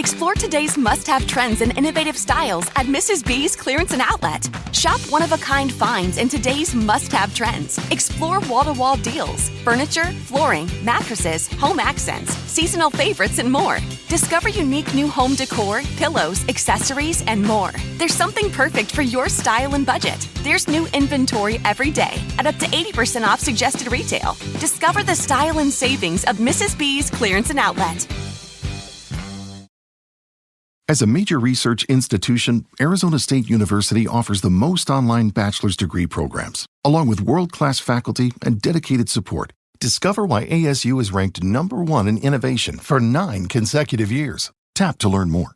Explore today's must-have trends and innovative styles at Mrs. B's Clearance and Outlet. Shop one-of-a-kind finds in today's must-have trends. Explore wall-to-wall deals, furniture, flooring, mattresses, home accents, seasonal favorites, and more. Discover unique new home decor, pillows, accessories, and more. There's something perfect for your style and budget. There's new inventory every day at up to 80% off suggested retail. Discover the style and savings of Mrs. B's Clearance and Outlet. As a major research institution, Arizona State University offers the most online bachelor's degree programs, along with world-class faculty and dedicated support. Discover why ASU is ranked #1 in innovation for 9 consecutive years. Tap to learn more.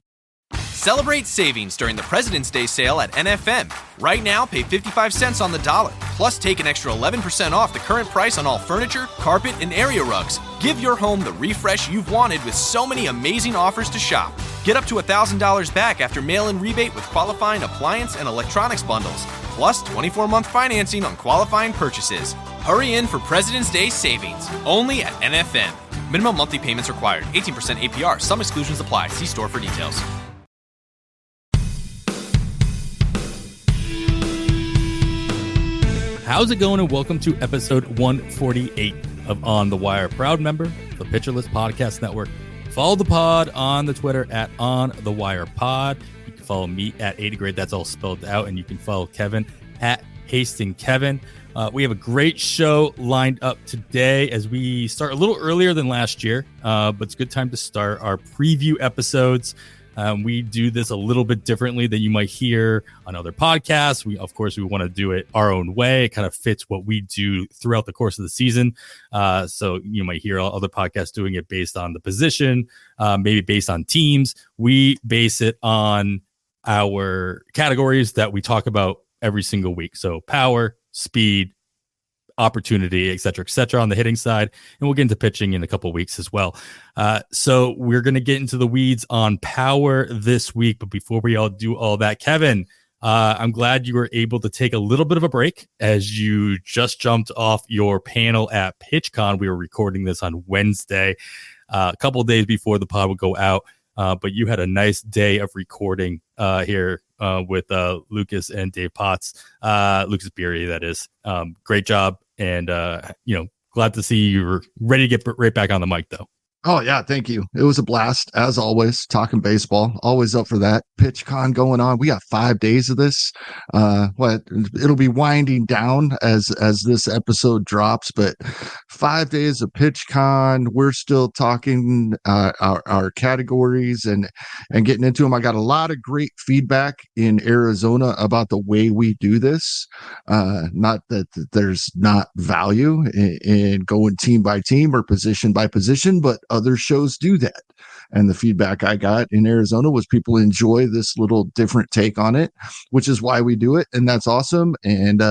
Celebrate savings during the President's Day sale at NFM. Right now, pay 55 cents on the dollar. Plus, take an extra 11% off the current price on all furniture, carpet, and area rugs. Give your home the refresh you've wanted with so many amazing offers to shop. Get up to $1,000 back after mail-in rebate with qualifying appliance and electronics bundles. Plus, 24-month financing on qualifying purchases. Hurry in for President's Day savings. Only at NFM. Minimum monthly payments required. 18% APR. Some exclusions apply. See store for details. How's it going, and welcome to episode 148 of On the Wire. Proud member of the Pitcher List Podcast Network. Follow the pod on the Twitter at On the Wire Pod. You can follow me at 80grade. That's all spelled out. And you can follow Kevin at Hasting Kevin. We have a great show lined up today as we start a little earlier than last year, but it's a good time to start our preview episodes. We do this a little bit differently than you might hear on other podcasts. We want to do it our own way. It kind of fits what we do throughout the course of the season. So you might hear other podcasts doing it based on the position, maybe based on teams. We base it on our categories that we talk about every single week. So power, speed, opportunity, et cetera, on the hitting side. And we'll get into pitching in a couple of weeks as well. So we're going to get into the weeds on power this week. But before we all do all that, Kevin, I'm glad you were able to take a little bit of a break as you just jumped off your panel at PitchCon. We were recording this on Wednesday, a couple of days before the pod would go out. But you had a nice day of recording here with Lucas and Dave Potts, Lucas Beery, that is. Great job. And, glad to see you were ready to get right back on the mic, though. Oh, yeah. Thank you. It was a blast, as always, talking baseball. Always up for that. PitchCon going on. We got 5 days of this. It'll be winding down as this episode drops, but 5 days of PitchCon. We're still talking our categories and getting into them. I got a lot of great feedback in Arizona about the way we do this. Not that there's not value in going team by team or position by position, but other shows do that. And the feedback I got in Arizona was people enjoy this little different take on it, which is why we do it. And that's awesome. And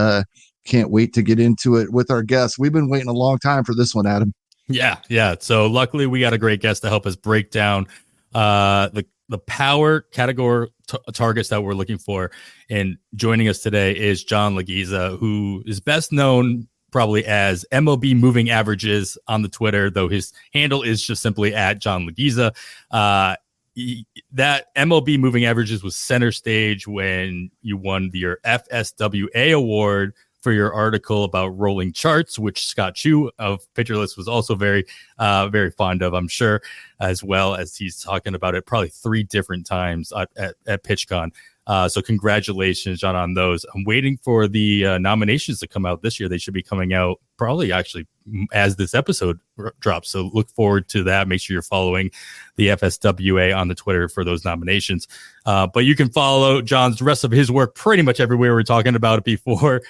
can't wait to get into it with our guests. We've been waiting a long time for this one, Adam. Yeah. So luckily we got a great guest to help us break down the power category targets that we're looking for. And joining us today is John Laghezza, who is best known probably as MLB Moving Averages on the Twitter, though his handle is just simply at John Laghezza. That MLB Moving Averages was center stage when you won your FSWA award for your article about rolling charts, which Scott Chu of Pitcher List was also very fond of, I'm sure, as well as he's talking about it probably 3 different times at PitchCon. So congratulations, John, on those. I'm waiting for the nominations to come out this year. They should be coming out probably actually as this episode drops. So look forward to that. Make sure you're following the FSWA on the Twitter for those nominations. But you can follow John's rest of his work pretty much everywhere. We're talking about it before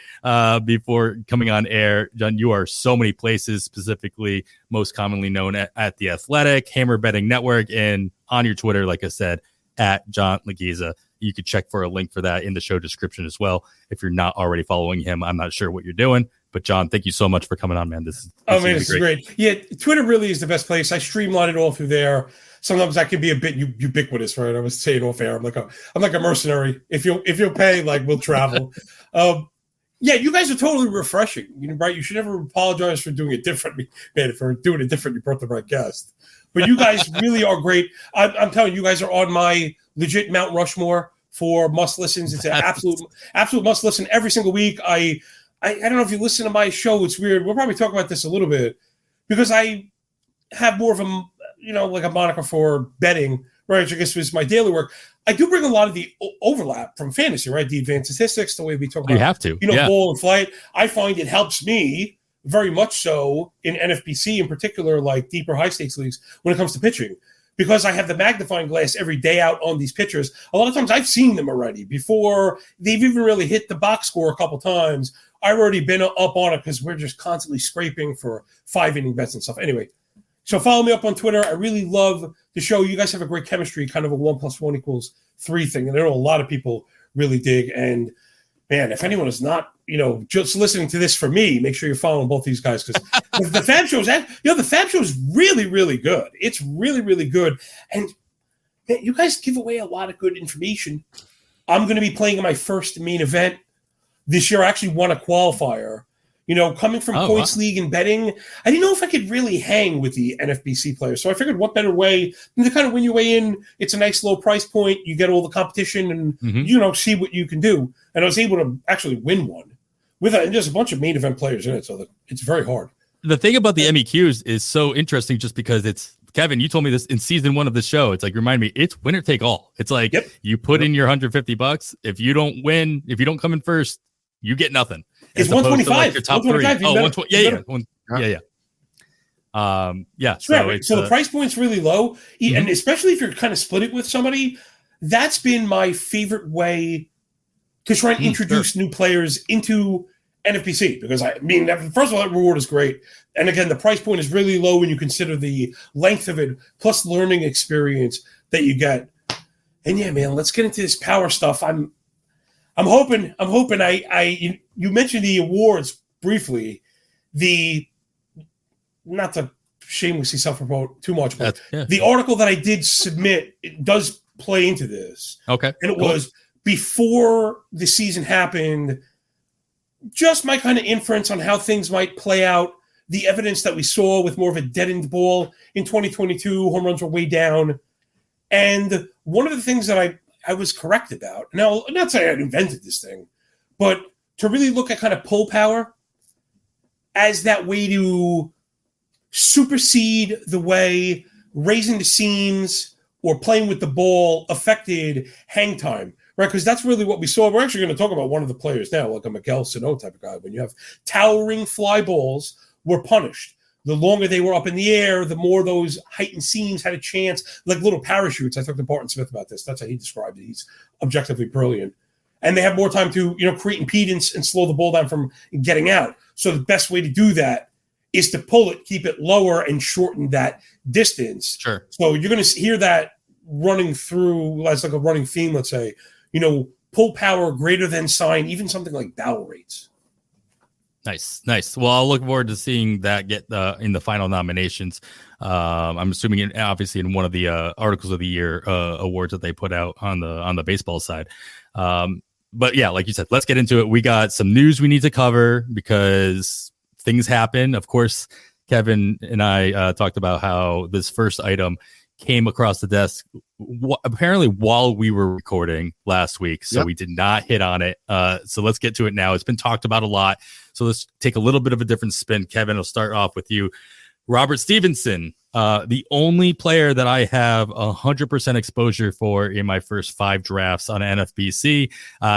coming on air. John, you are so many places, specifically most commonly known at The Athletic, Hammer Betting Network, and on your Twitter, like I said, at John Laghezza. You could check for a link for that in the show description as well. If you're not already following him, I'm not sure what you're doing. But John, thank you so much for coming on, man. This is great. Yeah, Twitter really is the best place. I streamline it all through there. Sometimes I can be a bit ubiquitous, right? I was saying off air. I'm like a mercenary. If you'll pay, like, we'll travel. Yeah, you guys are totally refreshing. Right? You should never apologize for doing it differently. Man, for doing it different, you brought the right guest. But you guys really are great. I'm telling you, you guys are on my legit Mount Rushmore for must listens. It's an absolute must listen every single week. I don't know if you listen to my show. It's weird. We'll probably talk about this a little bit because I have more of a, like a moniker for betting, right? Which I guess was my daily work. I do bring a lot of the overlap from fantasy, right? The advanced statistics, the way we talk about, you have to, ball and flight. I find it helps me very much so in NFBC in particular, like deeper high stakes leagues when it comes to pitching, because I have the magnifying glass every day out on these pitchers. A lot of times I've seen them already before they've even really hit the box score a couple times. I've already been up on it because we're just constantly scraping for 5-inning bets and stuff. Anyway, so follow me up on Twitter. I really love the show. You guys have a great chemistry, kind of a 1 + 1 = 3 thing. And I know a lot of people really dig. And man, if anyone is not, just listening to this for me, make sure you're following both these guys because the Fab Show is, the Fab Show is really, really good. It's really, really good. And man, you guys give away a lot of good information. I'm going to be playing in my first main event this year. I actually won a qualifier. Coming from points league and betting, I didn't know if I could really hang with the NFBC players. So I figured what better way than to kind of win your way in. It's a nice low price point. You get all the competition and, see what you can do. And I was able to actually win one with and there's a bunch of main event players in it. So it's very hard. The thing about the MEQs is so interesting just because it's, Kevin, you told me this in season 1 of the show. It's like, remind me, it's winner take all. It's like you put in your $150. If you don't win, if you don't come in first, you get nothing. It's 125. Like your top 3. Oh, 120. Yeah. So the price point's really low. And especially if you're kind of split it with somebody, that's been my favorite way to try and introduce new players into NFBC. Because first of all, that reward is great. And again, the price point is really low when you consider the length of it, plus learning experience that you get. And yeah, man, let's get into this power stuff. I'm hoping you mentioned the awards briefly, not to shamelessly self-promote too much, but the article that I did submit, it does play into this. Okay. And it was before the season happened, just my kind of inference on how things might play out, the evidence that we saw with more of a deadened ball in 2022, home runs were way down. And one of the things that I was correct about. Now, I'm not saying I invented this thing, but to really look at kind of pull power as that way to supersede the way raising the seams or playing with the ball affected hang time, right? Because that's really what we saw. We're actually going to talk about one of the players now, like a Miguel Sano type of guy. When you have towering fly balls were punished. The longer they were up in the air, the more those heightened seams had a chance, like little parachutes. I talked to Barton Smith about this. That's how he described it. He's objectively brilliant. And they have more time to, create impedance and slow the ball down from getting out. So the best way to do that is to pull it, keep it lower, and shorten that distance. Sure. So you're going to hear that running through, as like a running theme, let's say, pull power greater than sign, even something like barrel rates. Nice. Well, I'll look forward to seeing that get in the final nominations. I'm assuming, obviously, in one of the articles of the year awards that they put out on the baseball side. But yeah, like you said, let's get into it. We got some news we need to cover because things happen. Of course, Kevin and I talked about how this first item came across the desk apparently while we were recording last week. So we did not hit on it. So let's get to it now. It's been talked about a lot. So let's take a little bit of a different spin. Kevin, I'll start off with you. Robert Stevenson, the only player that I have 100% exposure for in my first 5 drafts on NFBC.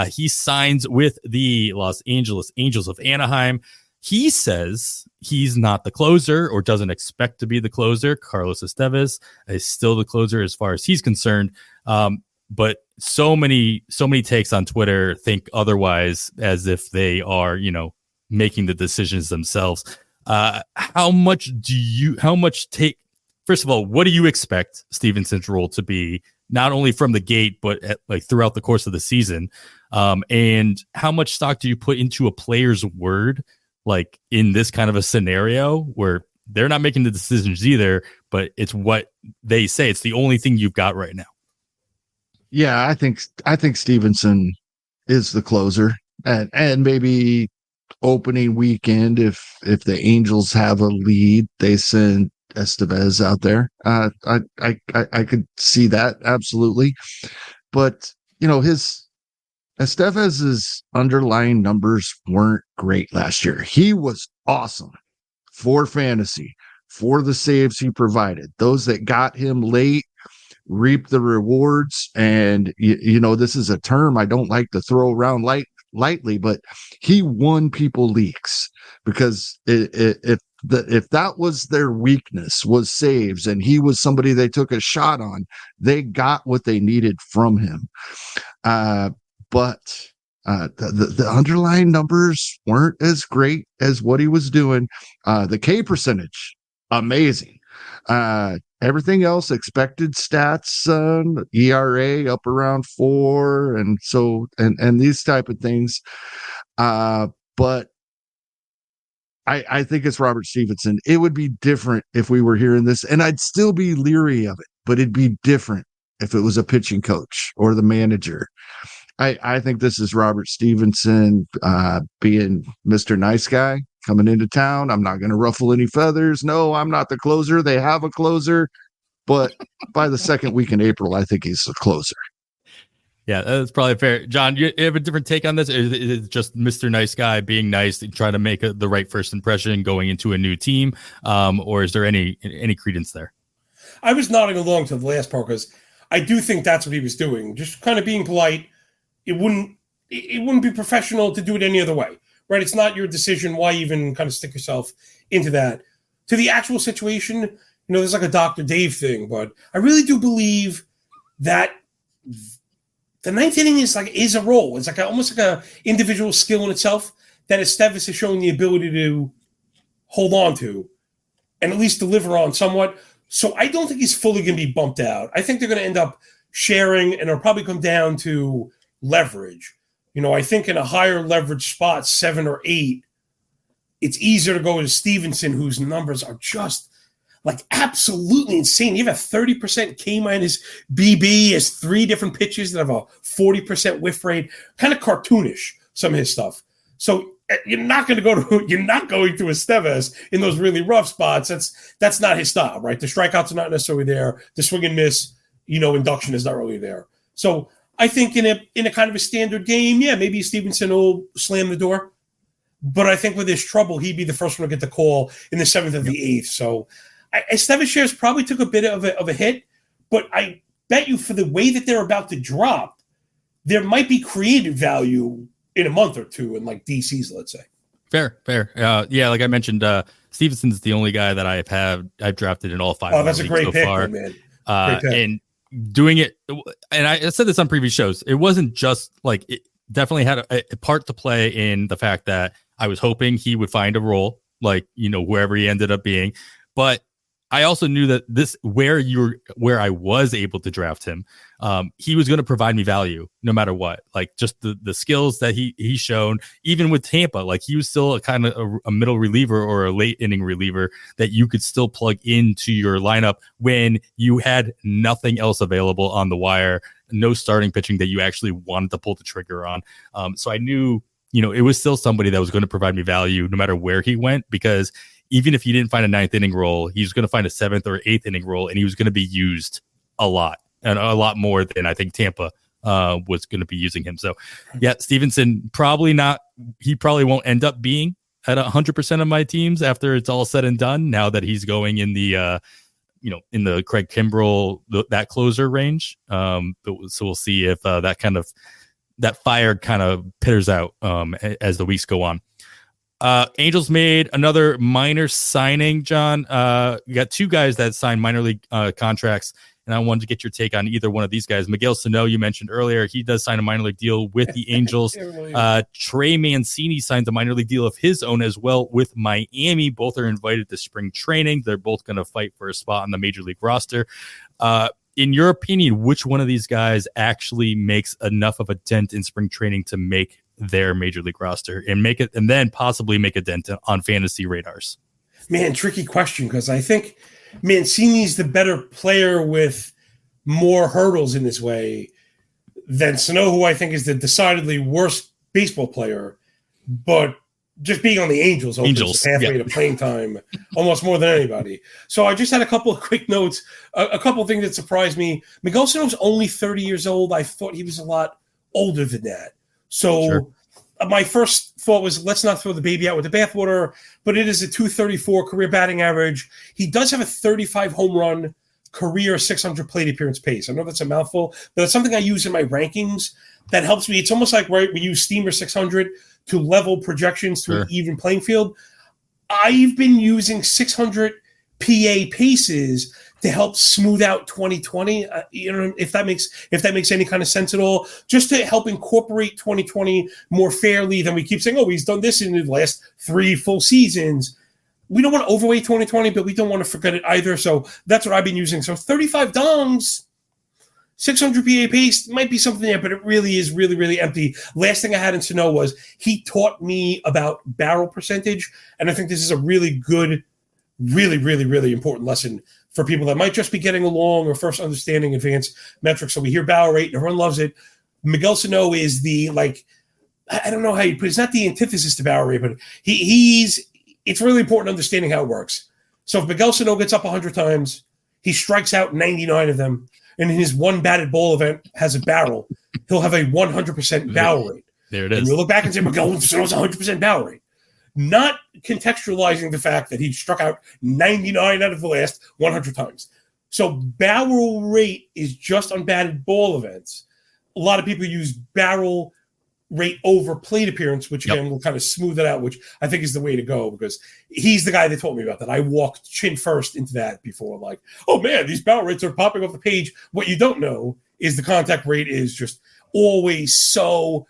He signs with the Los Angeles Angels of Anaheim. He says he's not the closer or doesn't expect to be the closer. Carlos Estevez is still the closer as far as he's concerned. But so many takes on Twitter think otherwise, as if they are, making the decisions themselves. How much take? First of all, what do you expect Stevenson's role to be, not only from the gate, but throughout the course of the season? And how much stock do you put into a player's word, like in this kind of a scenario where they're not making the decisions either, but it's what they say? It's the only thing you've got right now. Yeah, I think Stevenson is the closer, and maybe opening weekend, if the Angels have a lead, they send Estevez out there. I could see that absolutely, but his Estevez's underlying numbers weren't great last year. He was awesome for fantasy, for the saves he provided. Those that got him late reap the rewards. And this is a term I don't like to throw around lightly, but he won people leagues because if that was their weakness, was saves, and he was somebody they took a shot on, they got what they needed from him. But the underlying numbers weren't as great as what he was doing. The K percentage, amazing. Everything else, expected stats, ERA up around 4, and so and these type of things. But I think it's Robert Stevenson. It would be different if we were hearing this, and I'd still be leery of it, but it'd be different if it was a pitching coach or the manager. I think this is Robert Stevenson being Mr. Nice Guy coming into town. I'm not going to ruffle any feathers. No, I'm not the closer. They have a closer, but by the second week in April, I think he's the closer. Yeah, that's probably fair. John, you have a different take on this? Is it just Mr. Nice Guy being nice and trying to make the right first impression going into a new team? Or is there any credence there? I was nodding along to the last part because I do think that's what he was doing. Just kind of being polite. It wouldn't be professional to do it any other way, right? It's not your decision. Why even kind of stick yourself into that? To the actual situation, there's like a Dr. Dave thing, but I really do believe that the ninth inning is a role. It's almost like a individual skill in itself that Estevez has shown the ability to hold on to and at least deliver on somewhat. So I don't think he's fully going to be bumped out. I think they're going to end up sharing, and it'll probably come down to leverage. I think in a higher leverage spot, 7 or 8, it's easier to go to Stevenson, whose numbers are just absolutely insane. You have a 30% K minus BB, has 3 different pitches that have a 40% whiff rate, kind of cartoonish, some of his stuff. So you're not going to Estevez in those really rough spots. That's not his style, right? The strikeouts are not necessarily there. The swing and miss, induction is not really there. So I think in a kind of a standard game, yeah, maybe Stevenson will slam the door. But I think with his trouble, he'd be the first one to get the call in the 7th or the 8th. So Estevez shares probably took a bit of a hit, but I bet you for the way that they're about to drop, there might be creative value in a month or two in DC's, let's say. Fair. Yeah, like I mentioned, Stevenson's the only guy that I've drafted in all 5. Oh, that's a great so pick, far. man. And doing it, and I said this on previous shows, it wasn't just it definitely had a part to play in the fact that I was hoping he would find a role, wherever he ended up being. But I also knew that where I was able to draft him, he was going to provide me value no matter what. Just the skills that he's shown, even with Tampa, he was still a kind of a middle reliever or a late inning reliever that you could still plug into your lineup when you had nothing else available on the wire, no starting pitching that you actually wanted to pull the trigger on. So I knew, it was still somebody that was going to provide me value no matter where he went, because even if he didn't find a 9th inning role, he was going to find a 7th or 8th inning role, and he was going to be used a lot, and a lot more than I think Tampa was going to be using him. So, yeah, Stevenson probably not. He probably won't end up being at 100% of my teams after it's all said and done. Now that he's going in the, in the Craig Kimbrell, that closer range. So we'll see if that fire kind of pitters out as the weeks go on. Angels made another minor signing, John. You got 2 guys that signed minor league contracts, and I wanted to get your take on either one of these guys. Miguel Sano, you mentioned earlier, he does sign a minor league deal with the Angels. Trey Mancini signs a minor league deal of his own as well with Miami. Both are invited to spring training. They're both going to fight for a spot on the major league roster. In your opinion, which one of these guys actually makes enough of a dent in spring training to make their major league roster and then possibly make a dent on fantasy radars? Man, tricky question, because I think Mancini's the better player with more hurdles in this way than Sano, who I think is the decidedly worse baseball player, but just being on the Angels opens the pathway to playing time almost more than anybody. So I just had a couple of quick notes, a couple of things that surprised me. Miguel Sano's only 30 years old. I thought he was a lot older than that. So my first thought was, let's not throw the baby out with the bathwater, but it is a 234 career batting average. He does have a 35 home run career 600 plate appearance pace. I know that's a mouthful, but it's something I use in my rankings that helps me. It's almost like, right, we use Steamer 600 to level projections to an even playing field. I've been using 600 PA paces to help smooth out 2020. If that makes any kind of sense at all, just to help incorporate 2020 more fairly than we keep saying, oh, he's done this in the last 3 full seasons. We don't want to overweight 2020, but we don't want to forget it either. So that's what I've been using. So 35 dongs, 600 PA pace might be something there, but it really is really, really empty. Last thing I had in Sano was he taught me about barrel percentage. And I think this is a really good, really, really, really important lesson for people that might just be getting along or first understanding advanced metrics. So we hear barrel rate and everyone loves it. Miguel Sano is the, like, I don't know how you put it. It's not the antithesis to barrel rate, but it's really important understanding how it works. So if Miguel Sano gets up 100 times, he strikes out 99 of them, and in his one batted ball event has a barrel, he'll have a 100% barrel rate. There it is. And you'll look back and say, Miguel Sano's 100% barrel rate. Not contextualizing the fact that he struck out 99 out of the last 100 times. So barrel rate is just on batted ball events. A lot of people use barrel rate over plate appearance, which again will kind of smooth it out, which I think is the way to go, because he's the guy that told me about that. I walked chin first into that before, like, oh man, these barrel rates are popping off the page. What you don't know is the contact rate is just always so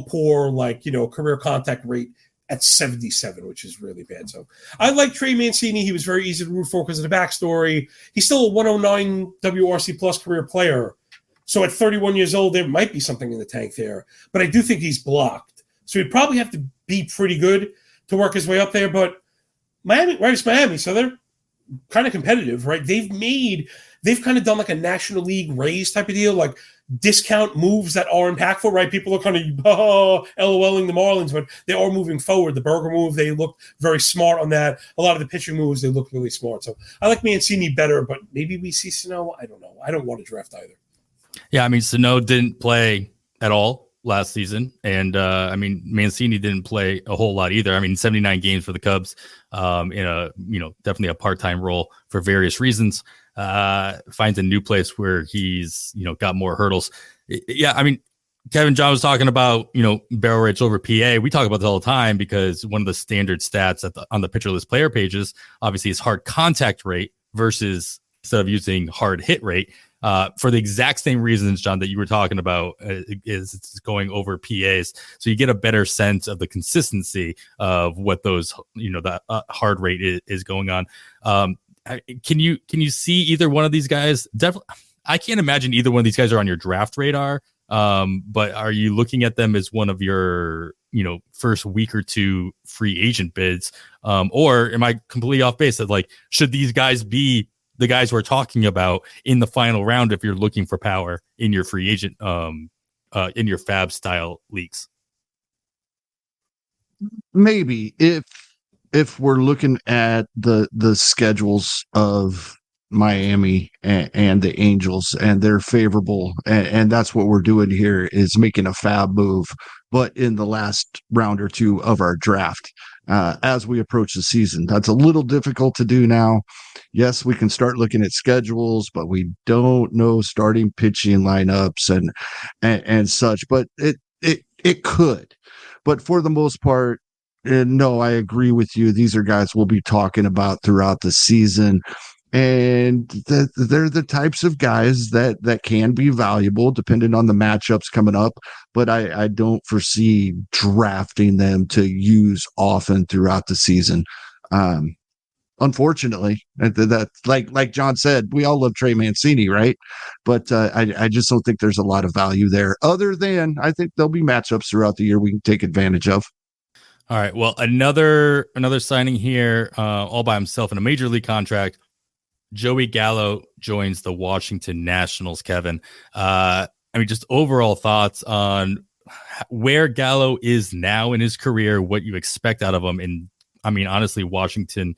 poor, like, career contact rate at 77, which is really bad. So I like Trey Mancini. He was very easy to root for because of the backstory. He's still a 109 WRC plus career player. So at 31 years old, there might be something in the tank there. But I do think he's blocked. So he'd probably have to be pretty good to work his way up there. But Miami, right? It's Miami. So they're kind of competitive, right? They've kind of done like a National League raise type of deal, like discount moves that are impactful, right? People are kind of LOLing the Marlins, but they are moving forward. The Burger move, they look very smart on that. A lot of the pitching moves, they look really smart. So I like Mancini better, but maybe we see Sano. I don't know. I don't want to draft either. Yeah, I mean, Sano didn't play at all last season. And, Mancini didn't play a whole lot either. I mean, 79 games for the Cubs in a, definitely a part-time role for various reasons. Finds a new place where he's, got more hurdles. Yeah, I mean, Kevin John was talking about, barrel rates over PA. We talk about this all the time because one of the standard stats on the pitcher list player pages, obviously, is hard contact rate versus, instead of using hard hit rate. For the exact same reasons, John, that you were talking about, is it's going over PAs. So you get a better sense of the consistency of what those, the hard rate is going on. Can you see either one of these guys? Definitely, I can't imagine either one of these guys are on your draft radar. But are you looking at them as one of your, first week or two free agent bids? Or am I completely off base that, like, should these guys be the guys we're talking about in the final round if you're looking for power in your free agent, in your fab style leagues? Maybe if we're looking at the schedules of Miami and the Angels, and they're favorable, and that's what we're doing here, is making a fab move, but in the last round or two of our draft. As we approach the season, that's a little difficult to do now. Yes, we can start looking at schedules, but we don't know starting pitching lineups and such. But it could. But for the most part, no, I agree with you. These are guys we'll be talking about throughout the season. And they're the types of guys that can be valuable depending on the matchups coming up. But I don't foresee drafting them to use often throughout the season. Unfortunately, that like John said, we all love Trey Mancini, right? But I just don't think there's a lot of value there. Other than I think there'll be matchups throughout the year we can take advantage of. All right. Well, another signing here, all by himself in a major league contract. Joey Gallo joins the Washington Nationals, Kevin. Just overall thoughts on where Gallo is now in his career, what you expect out of him. And I mean, honestly, Washington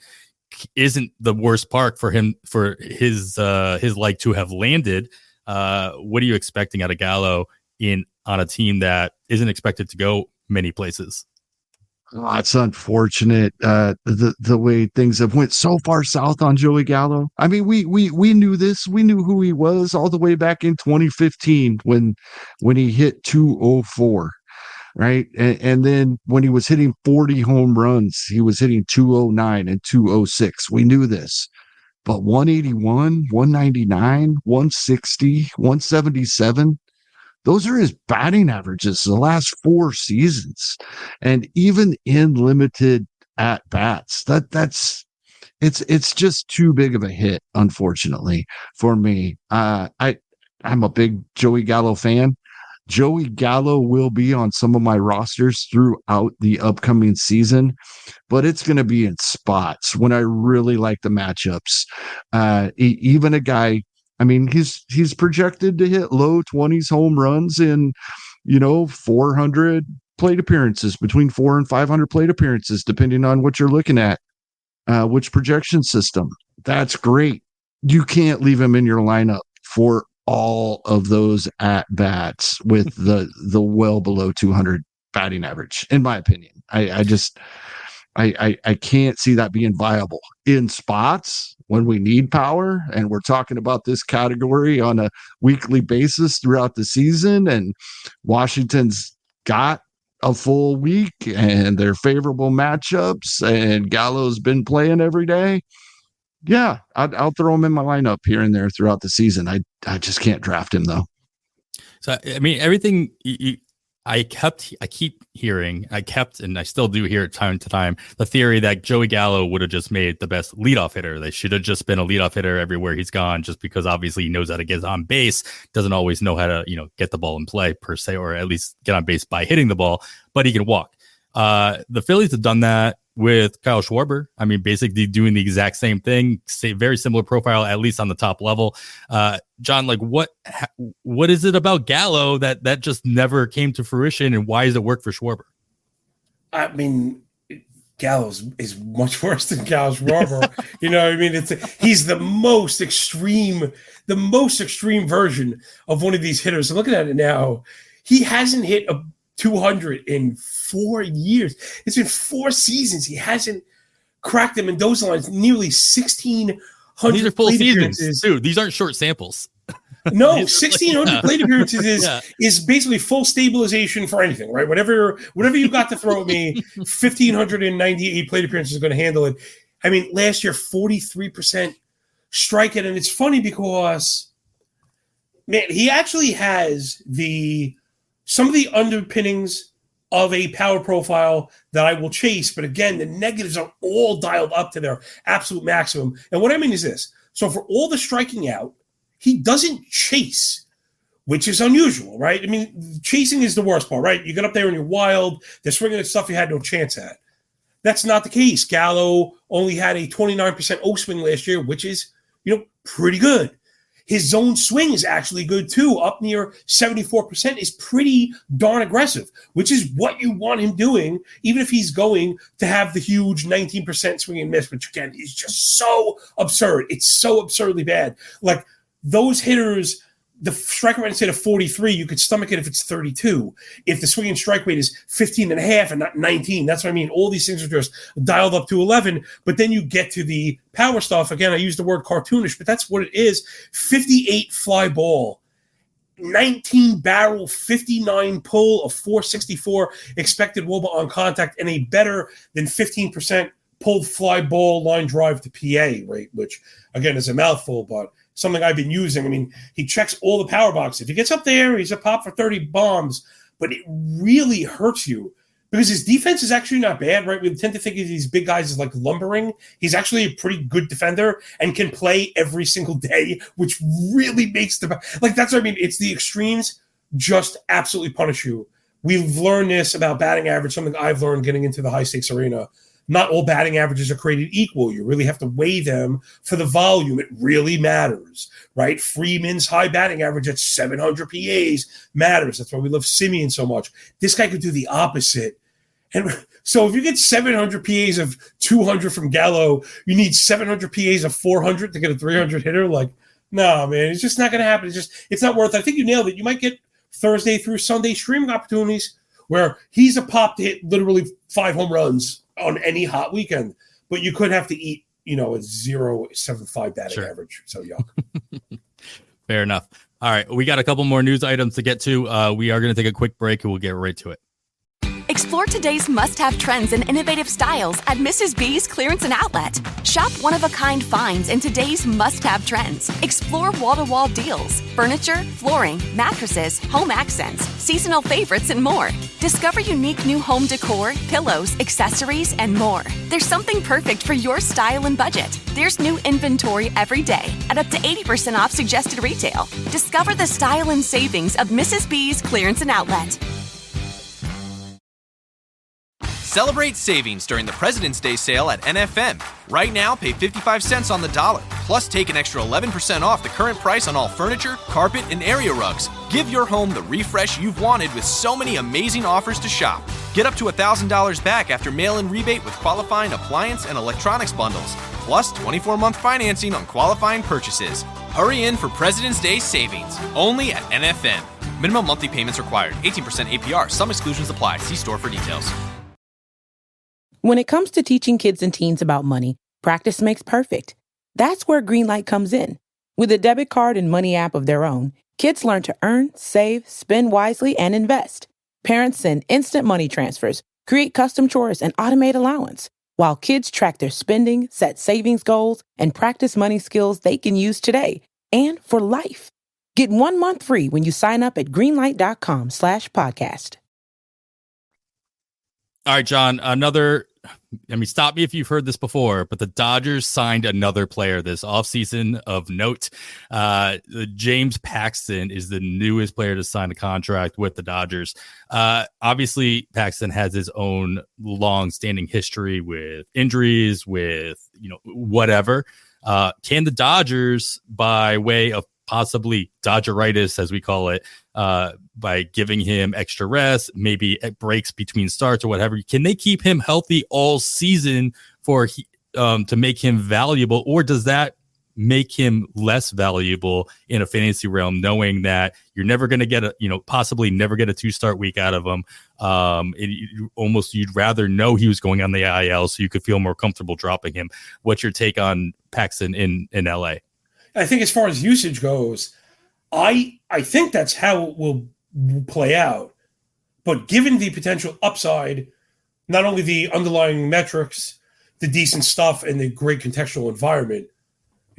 isn't the worst park for him, for his like to have landed. What are you expecting out of Gallo on a team that isn't expected to go many places? Oh, it's unfortunate the way things have went so far south on Joey Gallo. I mean, we knew this. We knew who he was all the way back in 2015 when he hit 204, right? And then when he was hitting 40 home runs, he was hitting 209 and 206. We knew this. But 181, 199, 160, 177, those are his batting averages the last 4 seasons. And even in limited at bats, it's just too big of a hit, unfortunately, for me. I'm a big Joey Gallo fan. Joey Gallo will be on some of my rosters throughout the upcoming season, but it's going to be in spots when I really like the matchups. Even a guy, I mean, he's projected to hit low 20s home runs in, 400 plate appearances, between 400 and 500 plate appearances, depending on what you're looking at, which projection system. That's great. You can't leave him in your lineup for all of those at bats with the well below 200 batting average, in my opinion. I can't see that being viable in spots when we need power, and we're talking about this category on a weekly basis throughout the season, and Washington's got a full week and their favorable matchups, and Gallo's been playing every day. Yeah, I'll throw him in my lineup here and there throughout the season. I just can't draft him though. So I mean, everything I keep hearing, and I still do hear it time to time, the theory that Joey Gallo would have just made the best leadoff hitter. They should have just been a leadoff hitter everywhere he's gone, just because obviously he knows how to get on base, doesn't always know how to, get the ball in play per se, or at least get on base by hitting the ball, but he can walk. The Phillies have done that with Kyle Schwarber. I mean, basically doing the exact same thing, very similar profile, at least on the top level. John, like what is it about Gallo that just never came to fruition, and why does it work for Schwarber? I mean, Gallo is much worse than Kyle Schwarber. You know what I mean? He's the most extreme version of one of these hitters. I'm looking at it now. He hasn't hit a 200 in 4 years. It's been 4 seasons. He hasn't cracked them in those lines. Nearly 1,600. These are full seasons, dude. These aren't short samples. No, 1,600 plate appearances is basically full stabilization for anything, right? Whatever you got to throw at me, 1,598 plate appearances is going to handle it. I mean, last year 43% strikeout, and it's funny because, man, he actually has some of the underpinnings of a power profile that I will chase. But again, the negatives are all dialed up to their absolute maximum. And what I mean is this. So for all the striking out, he doesn't chase, which is unusual, right? I mean, chasing is the worst part, right? You get up there and you're wild. They're swinging at stuff you had no chance at. That's not the case. Gallo only had a 29% O swing last year, which is, pretty good. His zone swing is actually good too. Up near 74% is pretty darn aggressive, which is what you want him doing, even if he's going to have the huge 19% swing and miss, which again is just so absurd. It's so absurdly bad. Like those hitters, the strike rate instead of 43, you could stomach it if it's 32. If the swing and strike rate is 15.5 and not 19, that's what I mean. All these things are just dialed up to 11, but then you get to the power stuff. Again, I use the word cartoonish, but that's what it is. 58 fly ball, 19 barrel, 59 pull, a 464 expected wOBA on contact, and a better than 15% pulled fly ball line drive to PA rate, which again is a mouthful, but something I've been using. I mean, he checks all the power boxes. If he gets up there, he's a pop for 30 bombs, but it really hurts you because his defense is actually not bad, right? We tend to think of these big guys as like lumbering. He's actually a pretty good defender and can play every single day, which really makes that's what I mean. It's the extremes just absolutely punish you. We've learned this about batting average, something I've learned getting into the high stakes arena. not all batting averages are created equal. You really have to weigh them for the volume. It really matters, right? Freeman's high batting average at 700 PAs matters. That's why we love Simeon so much. This guy could do the opposite. And so if you get 700 PAs of 200 from Gallo, you need 700 PAs of 400 to get a 300 hitter. Like, no, man, it's just not going to happen. It's not worth it. I think you nailed it. You might get Thursday through Sunday streaming opportunities where he's a pop to hit literally 5 home runs on any hot weekend, but you could have to eat, a 0.75 batting average. So, yeah. Fair enough. All right. We got a couple more news items to get to. We are going to take a quick break and we'll get right to it. Explore today's must-have trends and innovative styles at Mrs. B's Clearance and Outlet. Shop one-of-a-kind finds in today's must-have trends. Explore wall-to-wall deals, furniture, flooring, mattresses, home accents, seasonal favorites, and more. Discover unique new home decor, pillows, accessories, and more. There's something perfect for your style and budget. There's new inventory every day at up to 80% off suggested retail. Discover the style and savings of Mrs. B's Clearance and Outlet. Celebrate savings during the President's Day sale at NFM. Right now, pay 55 cents on the dollar. Plus, take an extra 11% off the current price on all furniture, carpet, and area rugs. Give your home the refresh you've wanted with so many amazing offers to shop. Get up to $1,000 back after mail-in rebate with qualifying appliance and electronics bundles. Plus, 24-month financing on qualifying purchases. Hurry in for President's Day savings. Only at NFM. Minimum monthly payments required. 18% APR. Some exclusions apply. See store for details. When it comes to teaching kids and teens about money, practice makes perfect. That's where Greenlight comes in. With a debit card and money app of their own, kids learn to earn, save, spend wisely, and invest. Parents send instant money transfers, create custom chores, and automate allowance, while kids track their spending, set savings goals, and practice money skills they can use today and for life. Get 1 month free when you sign up at greenlight.com/podcast. All right, John, stop me if you've heard this before, but the Dodgers signed another player this offseason of note. James Paxton is the newest player to sign a contract with the Dodgers. Obviously, Paxton has his own long-standing history with injuries, with, whatever. Can the Dodgers, by way of possibly Dodgeritis, as we call it, by giving him extra rest, maybe breaks between starts or whatever, can they keep him healthy all season to make him valuable, or does that make him less valuable in a fantasy realm, knowing that you're never going to get possibly never get a 2-start week out of him? You'd rather know he was going on the IL so you could feel more comfortable dropping him. What's your take on Paxton in LA? I think as far as usage goes, I think that's how it will play out. But given the potential upside, not only the underlying metrics, the decent stuff, and the great contextual environment,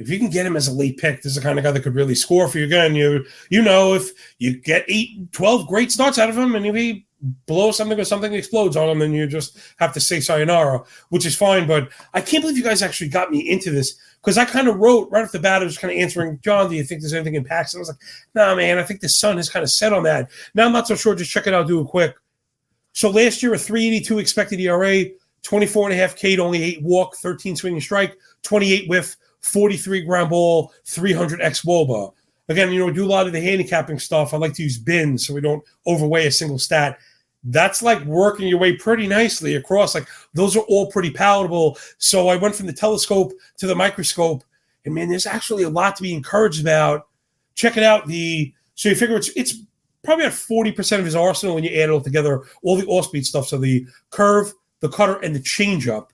if you can get him as a late pick, this is the kind of guy that could really score for you again. If you get 12 great starts out of him, and if he blows something or something explodes on him, then you just have to say sayonara, which is fine. But I can't believe you guys actually got me into this, because I kind of wrote right off the bat, I was kind of answering, John, do you think there's anything in Paxton? I was like, nah, man, I think the sun has kind of set on that. Now I'm not so sure. Just check it out, do it quick. So last year, a 3.82 expected ERA, 24.5 K to only 8 walk, 13 swing and strike, 28 whiff, 43 ground ball, 300 xWOBA. Again, we do a lot of the handicapping stuff. I like to use bins so we don't overweigh a single stat. That's like working your way pretty nicely across. Like, those are all pretty palatable. So I went from the telescope to the microscope, and man, there's actually a lot to be encouraged about. Check it out. So you figure it's probably at 40% of his arsenal when you add it all together, all the off-speed stuff. So the curve, the cutter, and the changeup.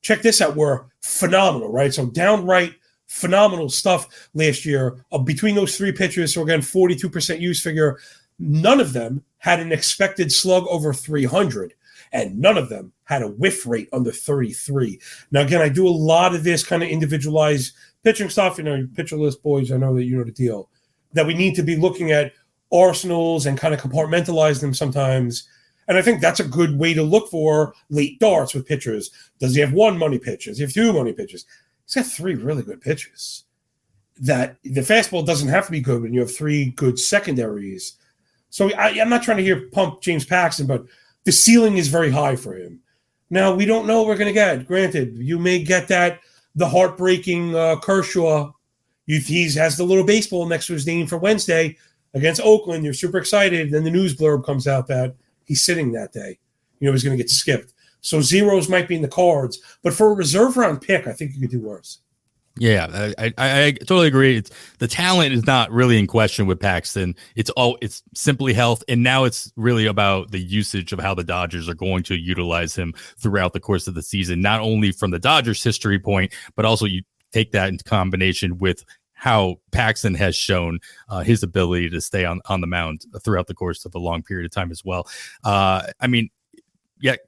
Check this out. Were phenomenal, right? So downright phenomenal stuff last year. Between those 3 pitchers, so again, 42% use figure. None of them had an expected slug over 300, and none of them had a whiff rate under 33. Now, again, I do a lot of this kind of individualized pitching stuff. Pitcher list boys, I know that you know the deal, that we need to be looking at arsenals and kind of compartmentalize them sometimes. And I think that's a good way to look for late darts with pitchers. Does he have 1 money pitch? Does he have 2 money pitches? He's got 3 really good pitches. That the fastball doesn't have to be good when you have 3 good secondaries. So I'm not trying to pump James Paxton, but the ceiling is very high for him. Now, we don't know what we're going to get. Granted, you may get the heartbreaking Kershaw. He has the little baseball next to his name for Wednesday against Oakland. You're super excited. Then the news blurb comes out that he's sitting that day. He's going to get skipped. So zeros might be in the cards. But for a reserve round pick, I think you could do worse. Yeah, I totally agree. The talent is not really in question with Paxton. It's simply health, and now it's really about the usage of how the Dodgers are going to utilize him throughout the course of the season. Not only from the Dodgers' history point, but also you take that into combination with how Paxton has shown his ability to stay on the mound throughout the course of a long period of time as well.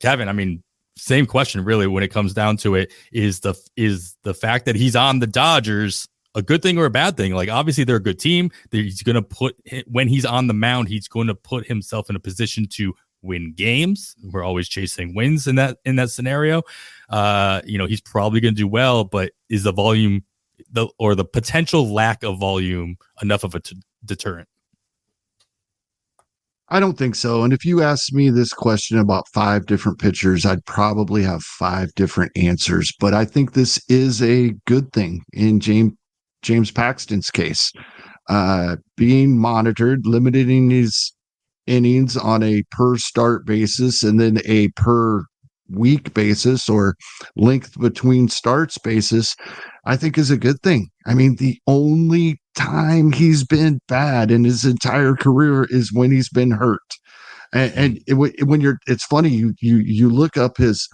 Kevin, same question really when it comes down to it. Is the fact that he's on the Dodgers a good thing or a bad thing? Like, obviously they're a good team. He's going to when he's on the mound, he's going to put himself in a position to win games. We're always chasing wins in that scenario. He's probably going to do well, but is the volume the potential lack of volume enough of a deterrent? I don't think so. And if you asked me this question about 5 different pitchers, I'd probably have 5 different answers. But I think this is a good thing in James Paxton's case. Being monitored, limiting his innings on a per start basis and then a per week basis or length between starts basis, I think is a good thing. The only time he's been bad in his entire career is when he's been hurt. It's funny, you look up his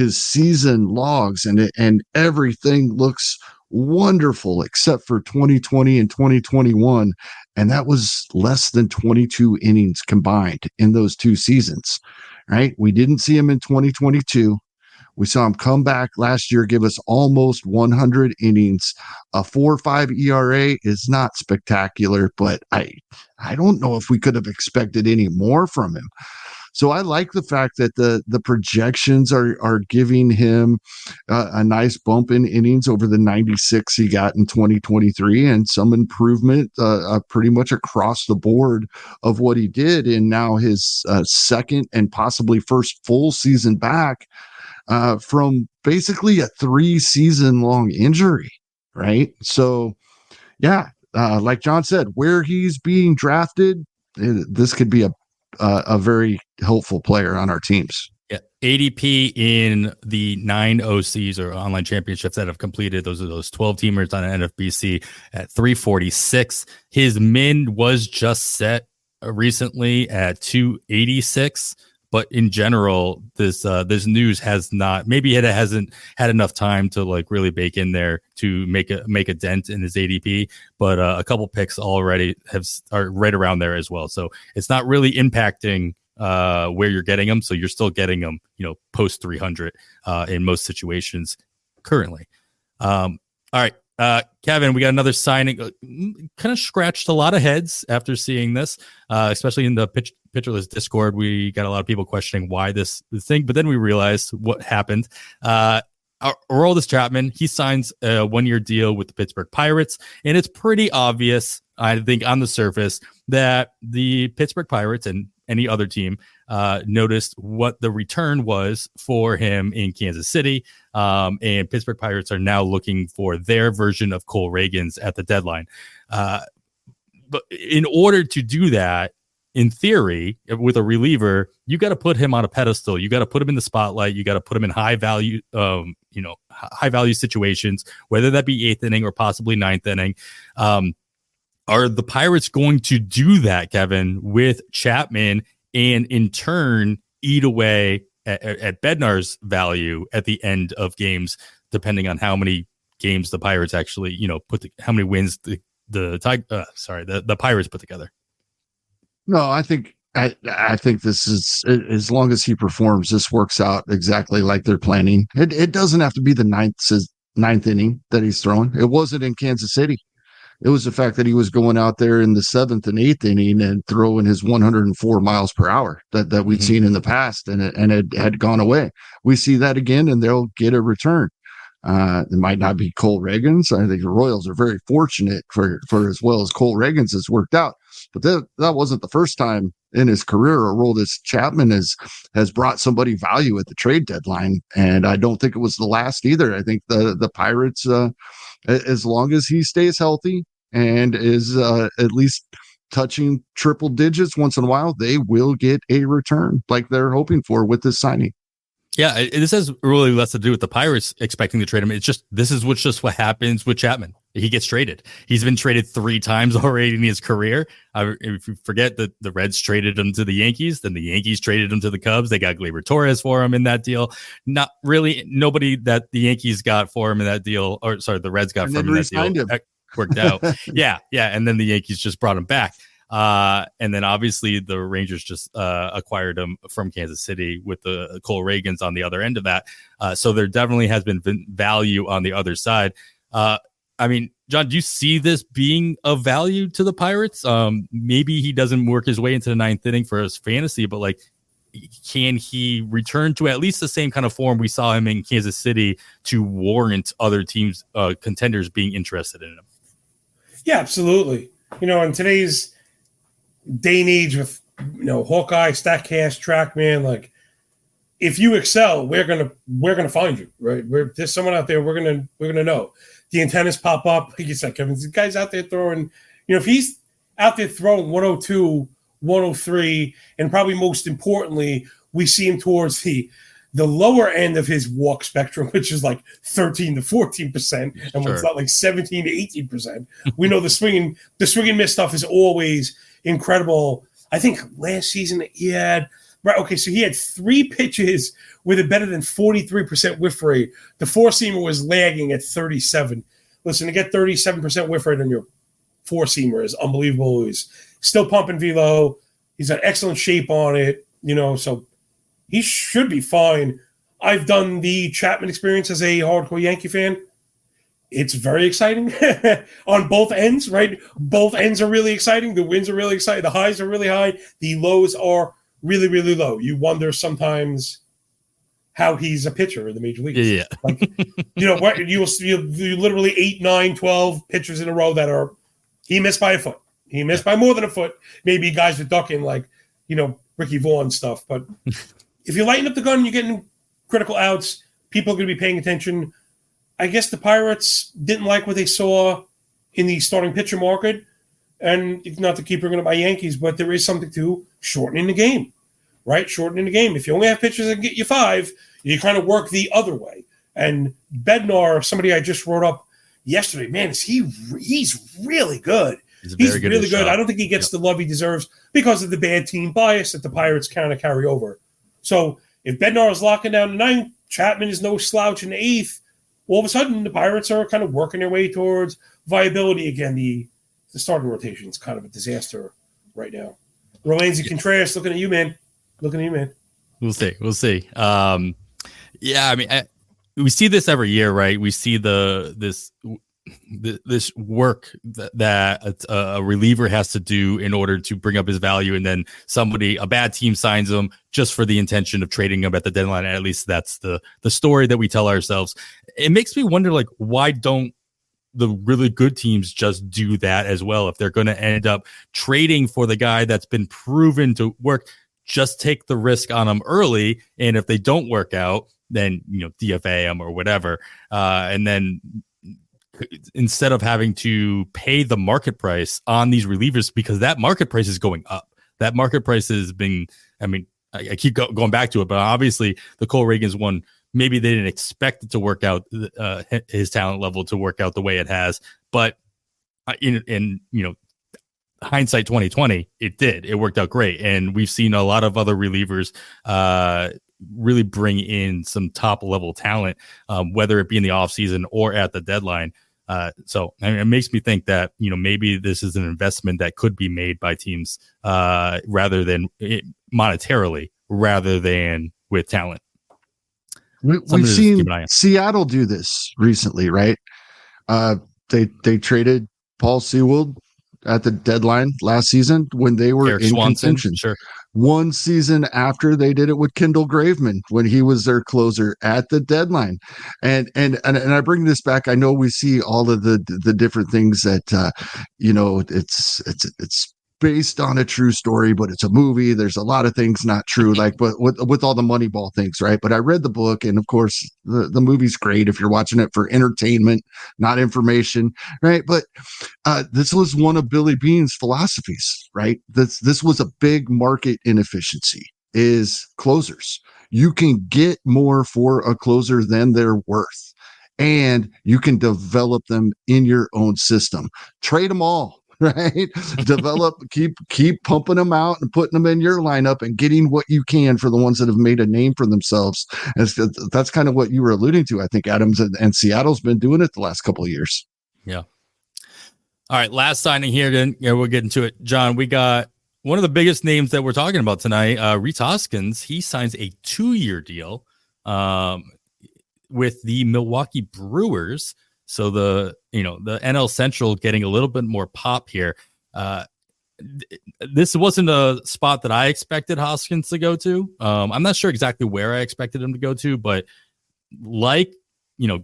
season logs and everything looks wonderful except for 2020 and 2021, and that was less than 22 innings combined in those 2 seasons. Right? We didn't see him in 2022. We saw him come back last year, give us almost 100 innings. A 4.5 ERA is not spectacular, but I don't know if we could have expected any more from him. So I like the fact that the projections are giving him a nice bump in innings over the 96 he got in 2023 and some improvement pretty much across the board of what he did in now his second and possibly first full season back from basically a 3-season long injury, right? So, yeah, like John said, where he's being drafted, this could be a very helpful player on our teams. Yeah, ADP in the 9 OCs or online championships that have completed. Those are those 12 teamers on NFBC at 346. His min was just set recently at 286. But in general, this news has not, maybe it hasn't had enough time to like really bake in there to make a dent in his ADP. But a couple picks already are right around there as well. So it's not really impacting where you're getting them. So you're still getting them, post 300 in most situations currently. All right. Kevin, we got another signing. Kind of scratched a lot of heads after seeing this, especially in the Pitcherless Discord. We got a lot of people questioning why this thing, but then we realized what happened. Aroldis Chapman, he signs a 1-year deal with the Pittsburgh Pirates, and it's pretty obvious, I think, on the surface that the Pittsburgh Pirates and any other team noticed what the return was for him in Kansas City, and Pittsburgh Pirates are now looking for their version of Cole Reagans at the deadline. But in order to do that, in theory, with a reliever, you got to put him on a pedestal. You got to put him in the spotlight. You got to put him in high value situations, whether that be 8th inning or possibly 9th inning. Are the Pirates going to do that, Kevin, with Chapman, and in turn eat away at Bednar's value at the end of games, depending on how many games the Pirates actually, how many wins the Pirates put together? No, I think this is, as long as he performs, this works out exactly like they're planning. It doesn't have to be the ninth inning that he's throwing. It wasn't in Kansas City. It was the fact that he was going out there in the 7th and 8th inning and throwing his 104 miles per hour that we'd seen in the past, and it had gone away. We see that again, and they'll get a return. It might not be Cole Reagans. I think the Royals are very fortunate for as well as Cole Reagans has worked out. But that wasn't the first time in his career Aroldis Chapman has brought somebody value at the trade deadline, and I don't think it was the last either. I think the Pirates, as long as he stays healthy and is at least touching triple digits once in a while, they will get a return like they're hoping for with this signing. Yeah, this has really less to do with the Pirates expecting to trade him. It's just what happens with Chapman. He gets traded. He's been traded 3 times already in his career. If you forget that the Reds traded him to the Yankees, then the Yankees traded him to the Cubs. They got Gleyber Torres for him in that deal. Not really nobody that the Yankees got for him in that deal, or sorry, the Reds got for him in that deal. Worked out. Yeah. And then the Yankees just brought him back. And then obviously the Rangers just acquired him from Kansas City with the Cole Reagans on the other end of that. So there definitely has been value on the other side. I mean, John, do you see this being of value to the Pirates? Maybe he doesn't work his way into the 9th inning for his fantasy, but like, can he return to at least the same kind of form we saw him in Kansas City to warrant other teams, contenders being interested in him? Yeah, absolutely. In today's day and age with Hawkeye, Statcast, TrackMan, like if you excel, we're gonna find you, right? There's someone out there we're gonna know. The antennas pop up, like you said, Kevin. The guy's out there throwing, if he's out there throwing 102, 103, and probably most importantly, we see him towards the lower end of his walk spectrum, which is like 13 to 14%, and when it's not like 17 to 18%. We know the swing and miss stuff is always incredible. I think last season he had so he had 3 pitches with a better than 43% whiff rate. The 4-seamer was lagging at 37. Listen, to get 37% whiff rate on your 4-seamer is unbelievable. He's still pumping velo. He's got excellent shape on it, so he should be fine. I've done the Chapman experience as a hardcore Yankee fan. It's very exciting on both ends, right? Both ends are really exciting. The wins are really exciting. The highs are really high. The lows are really, really low. You wonder sometimes how he's a pitcher in the major leagues. Yeah. Like, what you literally 8, 9, 12 pitchers in a row that are, he missed by a foot. He missed by more than a foot. Maybe guys are ducking like, Ricky Vaughn stuff. But if you lighten up the gun and you're getting critical outs, people are going to be paying attention. I guess the Pirates didn't like what they saw in the starting pitcher market. And not to keep bringing up my Yankees, but there is something to shortening the game, right? Shortening the game. If you only have pitchers that get you 5, you kind of work the other way. And Bednar, somebody I just wrote up yesterday, man, he's really good. He's really good. I don't think he gets the love he deserves because of the bad team bias that the Pirates kind of carry over. So if Bednar is locking down the 9th, Chapman is no slouch in the 8th, all of a sudden the Pirates are kind of working their way towards viability again. The starting rotation is kind of a disaster right now. Roansy Contreras, looking at you, man. We'll see. Yeah, I mean, we see this every year, right? We see this work that a reliever has to do in order to bring up his value, and then a bad team signs him just for the intention of trading him at the deadline. At least that's the story that we tell ourselves. It makes me wonder, like, why don't the really good teams just do that as well? If they're going to end up trading for the guy that's been proven to work, just take the risk on them early. And if they don't work out, then, DFA them or whatever. And then instead of having to pay the market price on these relievers, because that market price is going up. That market price has been, I keep going back to it, but obviously the Cole Reagans one, maybe they didn't expect it to work out, his talent level to work out the way it has. But in hindsight 2020, it did. It worked out great. And we've seen a lot of other relievers really bring in some top level talent, whether it be in the offseason or at the deadline. So it makes me think that, maybe this is an investment that could be made by teams rather than monetarily, rather than with talent. We've seen Seattle do this recently, right? They traded Paul Sewald at the deadline last season when they were in contention. Sure. One season after, they did it with Kendall Graveman when he was their closer at the deadline. And I bring this back. I know we see all of the different things that it's based on a true story, but it's a movie. There's a lot of things not true, like but with all the Moneyball things, right? But I read the book, and of course, the movie's great if you're watching it for entertainment, not information, right? But this was one of Billy Beane's philosophies, right? This was a big market inefficiency. Is closers. You can get more for a closer than they're worth, and you can develop them in your own system. Trade them all. Right, develop, keep pumping them out and putting them in your lineup and getting what you can for the ones that have made a name for themselves. That's kind of what you were alluding to. I think Adams and Seattle's been doing it the last couple of years. Yeah. All right, last signing here. Then we'll get into it. John, we got one of the biggest names that we're talking about tonight. Rhys Hoskins. He signs a 2-year deal with the Milwaukee Brewers. So the NL Central getting a little bit more pop here. This wasn't a spot that I expected Hoskins to go to. I'm not sure exactly where I expected him to go to, but like,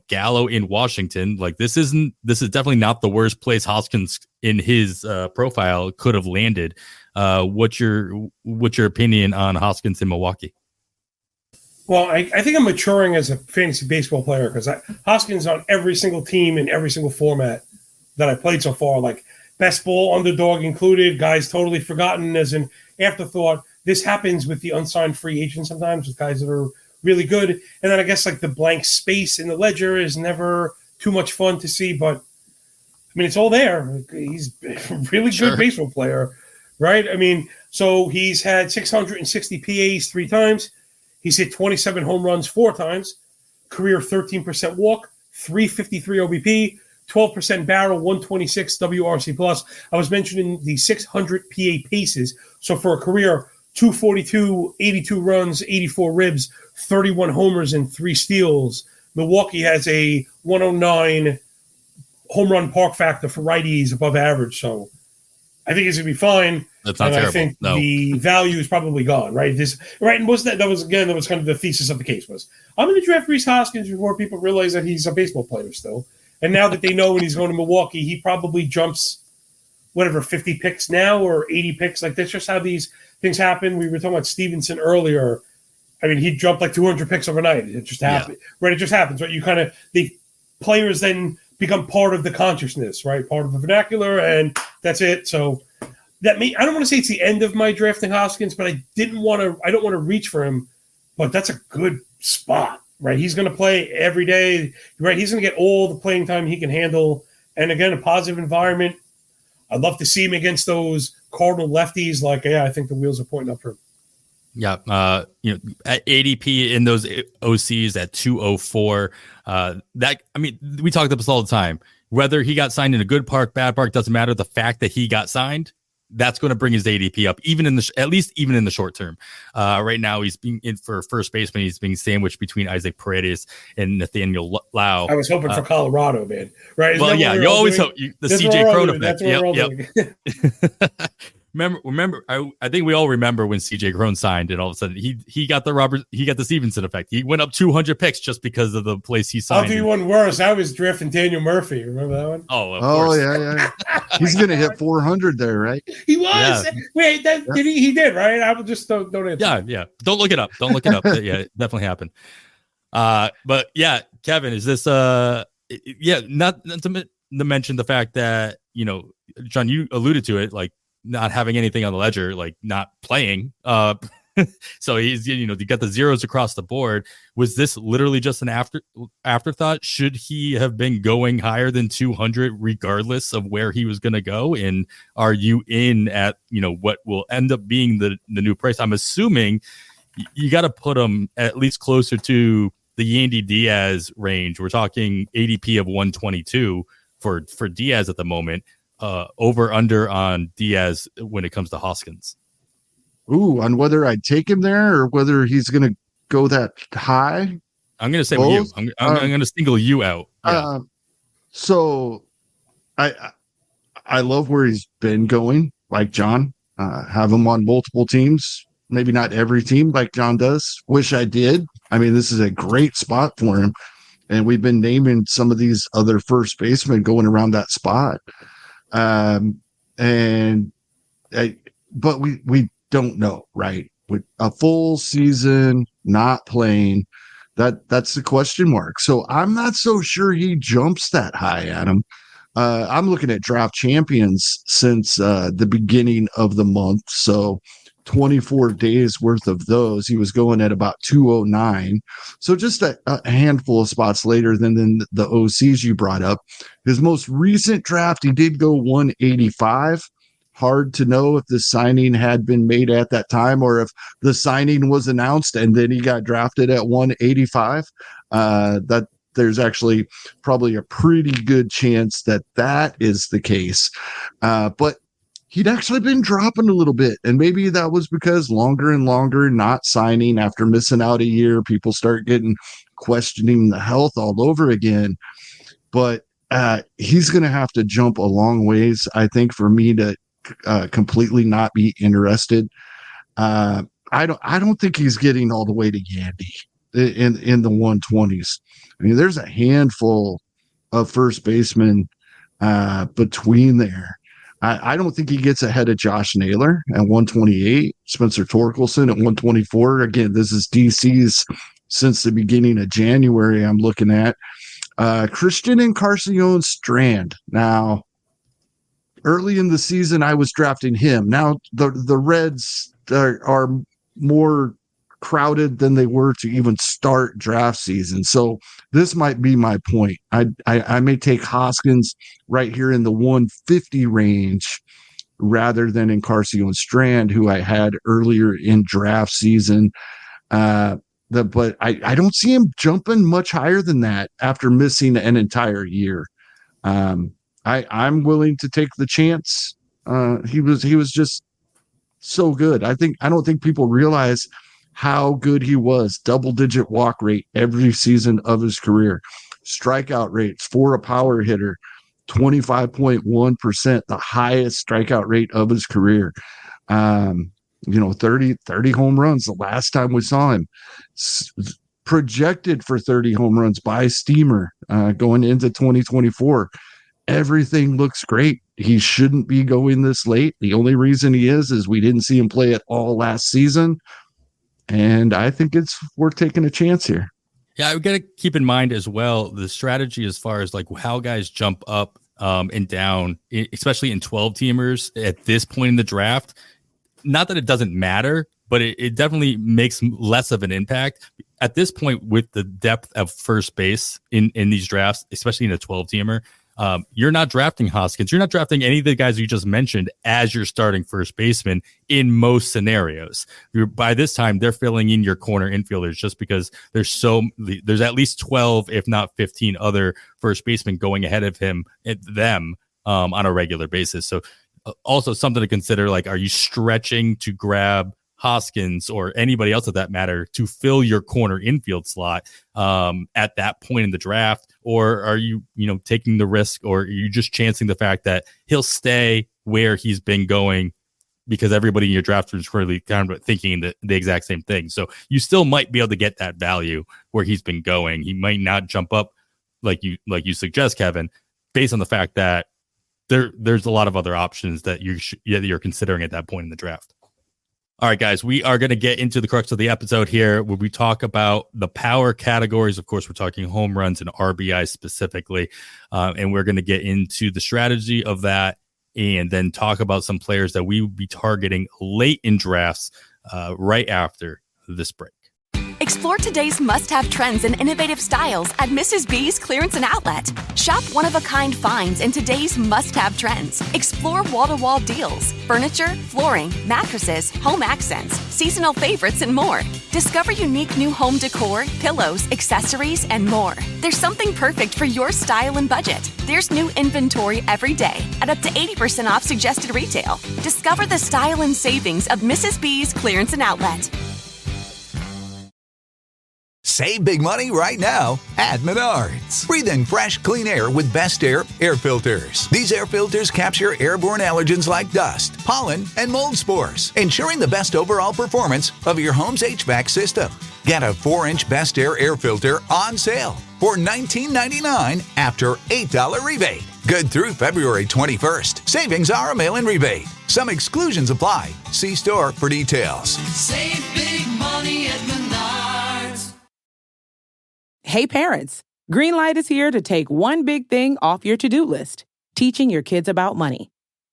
Gallo in Washington, like this is definitely not the worst place Hoskins in his profile could have landed. What's your opinion on Hoskins in Milwaukee? Well, I think I'm maturing as a fantasy baseball player because Hoskins on every single team in every single format that I played so far, like best ball, underdog included, guys totally forgotten as an afterthought. This happens with the unsigned free agent sometimes with guys that are really good. And then I guess like the blank space in the ledger is never too much fun to see, but I mean, it's all there. He's a really good baseball player, right? I mean, so he's had 660 PAs 3 times. He's hit 27 home runs 4 times, career 13% walk, 353 OBP, 12% barrel, 126 WRC plus. I was mentioning the 600 PA paces. So for a career, 242, 82 runs, 84 ribs, 31 homers, and 3 steals. Milwaukee has a 109 home run park factor for righties above average. So I think he's going to be fine. That's not terrible. I think the value is probably gone, right? And was that was kind of the thesis of the case was I'm going to draft Rhys Hoskins before people realize that he's a baseball player still. And now that they know when he's going to Milwaukee, he probably jumps 50 picks now or 80 picks. Like that's just how these things happen. We were talking about Stevenson earlier. I mean, he jumped like 200 picks overnight. It just happened, right? It just happens, right? The players then become part of the consciousness, right? Part of the vernacular, and that's it. So I don't want to say it's the end of my drafting Hoskins, but I don't want to reach for him, but that's a good spot, right? He's going to play every day, right? He's going to get all the playing time he can handle. And again, a positive environment. I'd love to see him against those Cardinal lefties. I think the wheels are pointing up for him. Yeah. At ADP in those OCs at 204, we talk about this all the time, whether he got signed in a good park, bad park, doesn't matter. The fact that he got signed, that's going to bring his ADP up, even in the short term. Right now, he's being in for first baseman. He's being sandwiched between Isaac Paredes and Nathaniel Lau. I was hoping for Colorado, man. Right? Well, yeah, you always hope the CJ Cron effect. Yep. Remember, I think we all remember when CJ Cron signed, and all of a sudden he got the Stevenson effect. He went up 200 picks just because of the place he signed. I'll do one worse. I was drafting Daniel Murphy. Remember that one? Oh, of course. Yeah. He's gonna hit 400 there, right? He was. Yeah. Wait, he did, right? I will just don't answer. Yeah. Don't look it up. Yeah, it definitely happened. But yeah, Kevin, is this not to mention the fact that John, you alluded to it, like not having anything on the ledger, like not playing. So he's, you got the zeros across the board. Was this literally just an afterthought? Should he have been going higher than 200 regardless of where he was going to go? And are you in at, what will end up being the new price? I'm assuming you got to put him at least closer to the Yandy Diaz range. We're talking ADP of 122 for Diaz at the moment. Over under on Diaz when it comes to Hoskins. Ooh, on whether I'd take him there or whether he's going to go that high. I'm going to say with you. I'm going to single you out. Yeah. So I love where he's been going, like John. Have him on multiple teams. Maybe not every team like John does. Wish I did. I mean, this is a great spot for him. And we've been naming some of these other first basemen going around that spot. And but we don't know, right? With a full season not playing, that's the question mark. So I'm not so sure he jumps that high, Adam. I'm looking at draft champions since the beginning of the month. So 24 days worth of those, he was going at about 209. So just a handful of spots later than the OCs you brought up. His most recent draft, he did go 185. Hard to know if the signing had been made at that time or if the signing was announced and then he got drafted at 185. That there's actually probably a pretty good chance that is the case. But he'd actually been dropping a little bit, and maybe that was because longer and longer not signing after missing out a year, people start questioning the health all over again. But he's going to have to jump a long ways, I think, for me to completely not be interested. I don't think he's getting all the way to Yandy in the 120s. I mean, there's a handful of first basemen between there. I don't think he gets ahead of Josh Naylor at 128, Spencer Torkelson at 124. Again, this is DC's since the beginning of January I'm looking at. Christian Encarnacion Strand. Now, early in the season, I was drafting him. Now, the Reds are more crowded than they were to even start draft season. So this might be my point. I may take Hoskins right here in the 150 range rather than Encarnacion Strand, who I had earlier in draft season. But I don't see him jumping much higher than that after missing an entire year. I'm willing to take the chance. He was just so good. I don't think people realize how good he was. Double-digit walk rate every season of his career. Strikeout rates for a power hitter, 25.1%, the highest strikeout rate of his career. 30 home runs the last time we saw him. Projected for 30 home runs by Steamer going into 2024. Everything looks great. He shouldn't be going this late. The only reason he is we didn't see him play at all last season. And I think it's worth taking a chance here. Yeah, we got to keep in mind as well the strategy as far as like how guys jump up and down, especially in 12-teamers at this point in the draft. Not that it doesn't matter, but it definitely makes less of an impact at this point with the depth of first base in these drafts, especially in a 12-teamer. You're not drafting Hoskins. You're not drafting any of the guys you just mentioned as your starting first baseman in most scenarios. By this time, they're filling in your corner infielders just because there's at least 12, if not 15 other first basemen going ahead of them on a regular basis. So also something to consider, like, are you stretching to grab Hoskins or anybody else of that matter to fill your corner infield slot at that point in the draft? Or are you, taking the risk, or are you just chancing the fact that he'll stay where he's been going because everybody in your draft is really kind of thinking the exact same thing? So you still might be able to get that value where he's been going. He might not jump up like you suggest, Kevin, based on the fact that there's a lot of other options that you're considering at that point in the draft. All right, guys, we are going to get into the crux of the episode here where we talk about the power categories. Of course, we're talking home runs and RBI specifically, and we're going to get into the strategy of that and then talk about some players that we will be targeting late in drafts right after this break. Explore today's must-have trends and innovative styles at Mrs. B's Clearance and Outlet. Shop one-of-a-kind finds in today's must-have trends. Explore wall-to-wall deals, furniture, flooring, mattresses, home accents, seasonal favorites, and more. Discover unique new home decor, pillows, accessories, and more. There's something perfect for your style and budget. There's new inventory every day at up to 80% off suggested retail. Discover the style and savings of Mrs. B's Clearance and Outlet. Save big money right now at Menards. Breathe in fresh, clean air with Best Air air filters. These air filters capture airborne allergens like dust, pollen, and mold spores, ensuring the best overall performance of your home's HVAC system. Get a 4-inch Best Air air filter on sale for $19.99 after $8 rebate. Good through February 21st. Savings are a mail-in rebate. Some exclusions apply. See store for details. Save big money at Menards. Hey parents, Greenlight is here to take one big thing off your to-do list, teaching your kids about money.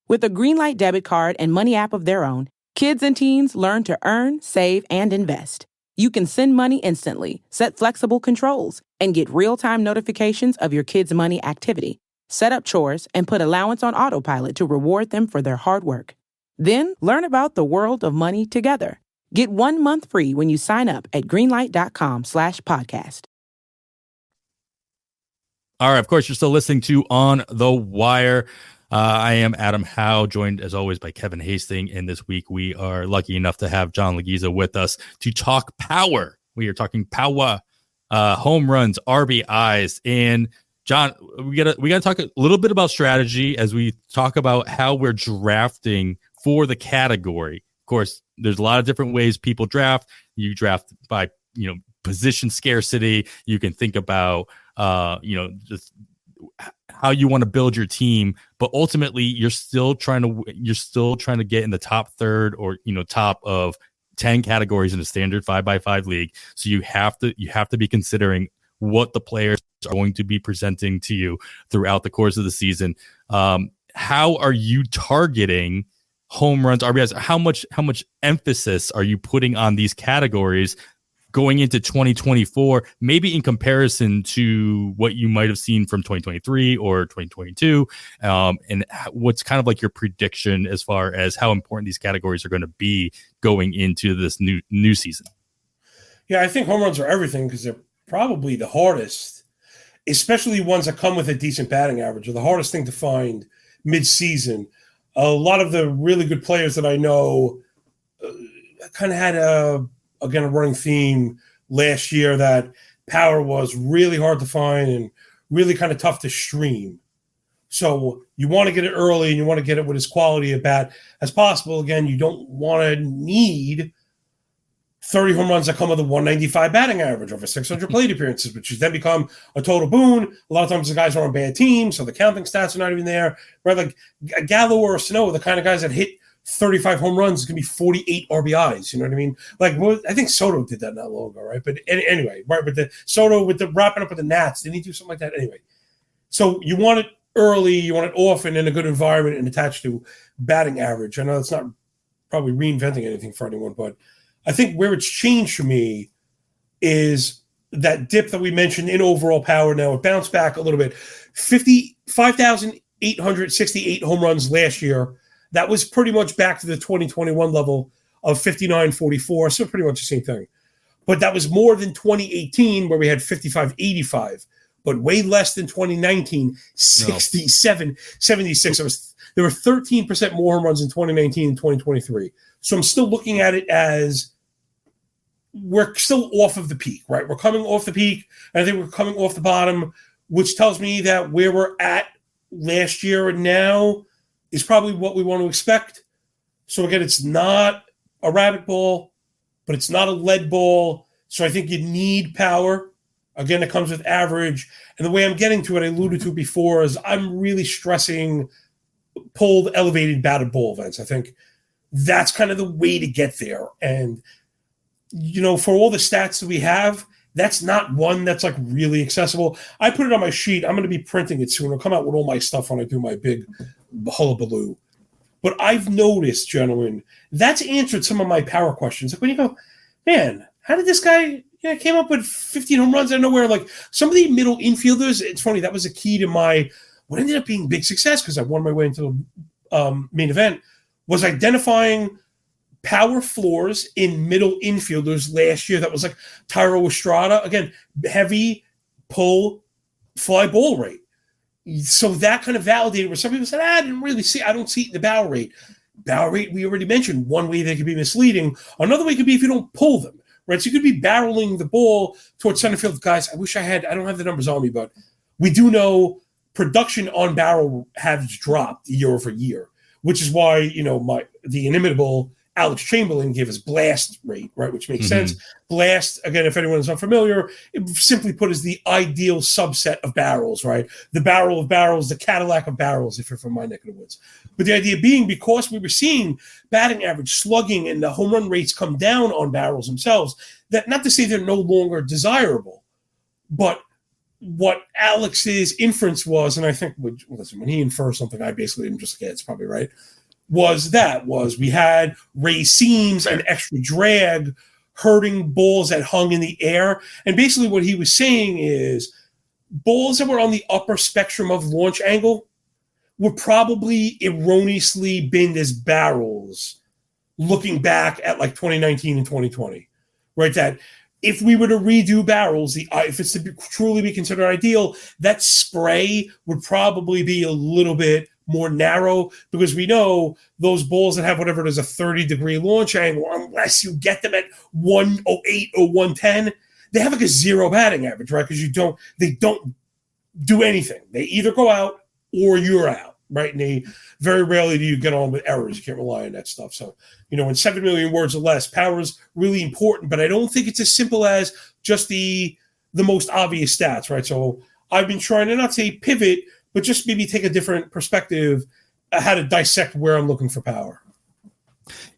With a Greenlight debit card and money app of their own, kids and teens learn to earn, save, and invest. You can send money instantly, set flexible controls, and get real-time notifications of your kids' money activity. Set up chores and put allowance on autopilot to reward them for their hard work. Then learn about the world of money together. Get 1 month free when you sign up at greenlight.com/podcast. All right, of course, you're still listening to On the Wire. I am Adam Howe, joined as always by Kevin Hasting. And this week we are lucky enough to have John Laghezza with us to talk power. We are talking power, home runs, RBIs. And John, we gotta talk a little bit about strategy as we talk about how we're drafting for the category. Of course, there's a lot of different ways people draft. You draft by, position scarcity. You can think about, just how you want to build your team, but ultimately you're still trying to get in the top third or, top of 10 categories in a standard 5x5 league. So you have to be considering what the players are going to be presenting to you throughout the course of the season. How are you targeting home runs, RBIs? How much emphasis are you putting on these categories going into 2024, maybe in comparison to what you might have seen from 2023 or 2022? And what's kind of like your prediction as far as how important these categories are going to be going into this new season? Yeah, I think home runs are everything because they're probably the hardest, especially ones that come with a decent batting average, are the hardest thing to find mid-season. A lot of the really good players that I know kind of had a running theme last year that power was really hard to find and really kind of tough to stream. So you want to get it early and you want to get it with as quality a bat as possible. Again, you don't want to need 30 home runs that come with a 195 batting average over 600 plate appearances, which has then become a total boon. A lot of times the guys are on bad teams, so the counting stats are not even there. Right? Like Gallo or Sano, the kind of guys that hit 35 home runs is going to be 48 RBIs. You know what I mean? Like, I think Soto did that not long ago, right? But anyway, right? But the Soto with the wrapping up with the Nats, didn't he do something like that? Anyway, so you want it early, you want it often in a good environment and attached to batting average. I know it's not probably reinventing anything for anyone, but I think where it's changed for me is that dip that we mentioned in overall power. Now it bounced back a little bit. 5,868 home runs last year. That was pretty much back to the 2021 level of 59.44, so pretty much the same thing. But that was more than 2018, where we had 55.85, but way less than 2019, 67.76. There were 13% more home runs in 2019 and 2023. So I'm still looking at it as we're still off of the peak, right? We're coming off the peak, and I think we're coming off the bottom, which tells me that where we're at last year and now is probably what we want to expect. So again, it's not a rabbit ball, but it's not a lead ball. So I think you need power. Again, it comes with average. And the way I'm getting to it, I alluded to it before, is I'm really stressing pulled, elevated, batted ball events. I think that's kind of the way to get there. And, for all the stats that we have, that's not one that's like really accessible. I put it on my sheet. I'm going to be printing it soon. I'll come out with all my stuff when I do my big hullabaloo. But I've noticed, gentlemen, that's answered some of my power questions. Like when you go, man, how did this guy came up with 15 home runs out of nowhere? Like some of the middle infielders, it's funny, that was a key to what ended up being big success because I won my way into the main event, was identifying power floors in middle infielders last year. That was like Tyro Estrada. Again, heavy pull, fly ball rate. So that kind of validated where some people said, I don't see it in the barrel rate. Barrel rate, we already mentioned, one way they could be misleading. Another way could be if you don't pull them, right? So you could be barreling the ball towards center field. Guys, I don't have the numbers on me, but we do know production on barrel has dropped year over year, which is why, the inimitable Alex Chamberlain gave us blast rate, right? Which makes sense. Blast, again, if anyone's unfamiliar, it simply put is the ideal subset of barrels, right? The barrel of barrels, the Cadillac of barrels, if you're from my neck of the woods. But the idea being, because we were seeing batting average, slugging, and the home run rates come down on barrels themselves, that not to say they're no longer desirable, but what Alex's inference was, and I think, listen, when he infers something, I basically am just, it's probably right, was we had raised seams and extra drag hurting balls that hung in the air. And basically what he was saying is balls that were on the upper spectrum of launch angle were probably erroneously binned as barrels looking back at like 2019 and 2020, right? That if we were to redo barrels, if it's to truly be considered ideal, that spray would probably be a little bit more narrow, because we know those balls that have whatever it is, a 30-degree launch angle, unless you get them at 108 or 110, they have like a 0 batting average, right? Because they don't do anything. They either go out or you're out, right? And very rarely do you get on with errors. You can't rely on that stuff. So, in 7 million words or less, power is really important, but I don't think it's as simple as just the most obvious stats, right? So I've been trying to not say pivot, but just maybe take a different perspective how to dissect where I'm looking for power.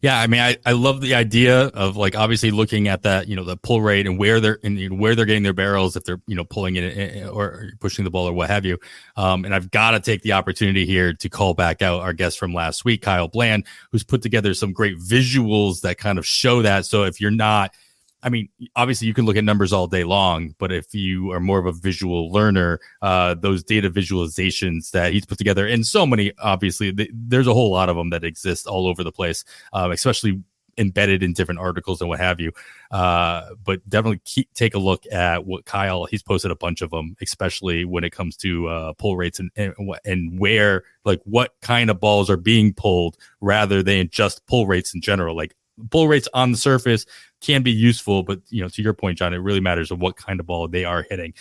Yeah, I mean, I love the idea of like obviously looking at that, the pull rate and where they're getting their barrels, if they're pulling it or pushing the ball or what have you. And I've got to take the opportunity here to call back out our guest from last week, Kyle Bland, who's put together some great visuals that kind of show that. So if you're not, I mean, obviously you can look at numbers all day long, but if you are more of a visual learner, those data visualizations that he's put together, and so many, obviously, there's a whole lot of them that exist all over the place, especially embedded in different articles and what have you. But definitely take a look at what he's posted a bunch of them, especially when it comes to pull rates and where, like, what kind of balls are being pulled rather than just pull rates in general. Like, pull rates on the surface can be useful, but to your point, John, it really matters of what kind of ball they are hitting.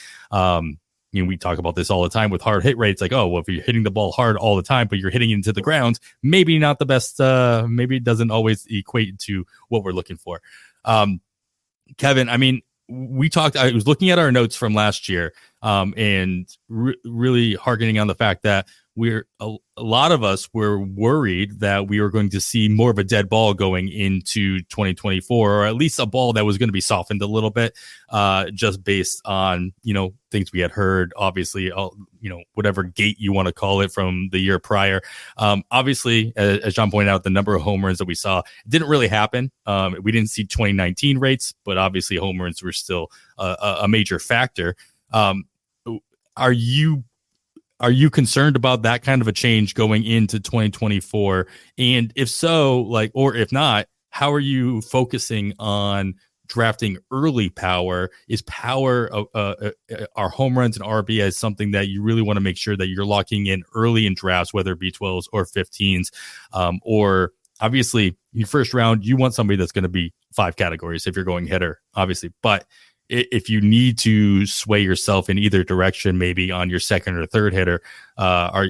We talk about this all the time with hard hit rates. Like, oh, well, if you're hitting the ball hard all the time, but you're hitting it into the ground, maybe not the best. Maybe it doesn't always equate to what we're looking for. Kevin, I mean, I was looking at our notes from last year, and really harkening on the fact that a lot of us were worried that we were going to see more of a dead ball going into 2024, or at least a ball that was going to be softened a little bit, just based on, things we had heard, obviously, whatever gate you want to call it from the year prior. Obviously, as John pointed out, the number of home runs that we saw didn't really happen. We didn't see 2019 rates, but obviously home runs were still a major factor. Are you concerned about that kind of a change going into 2024? And if so, or if not, how are you focusing on drafting early power? Is power, our home runs and RBI is something that you really want to make sure that you're locking in early in drafts, whether it be 12s or 15s, or obviously in your first round, you want somebody that's going to be 5 categories if you're going hitter, obviously, but if you need to sway yourself in either direction, maybe on your second or third hitter, are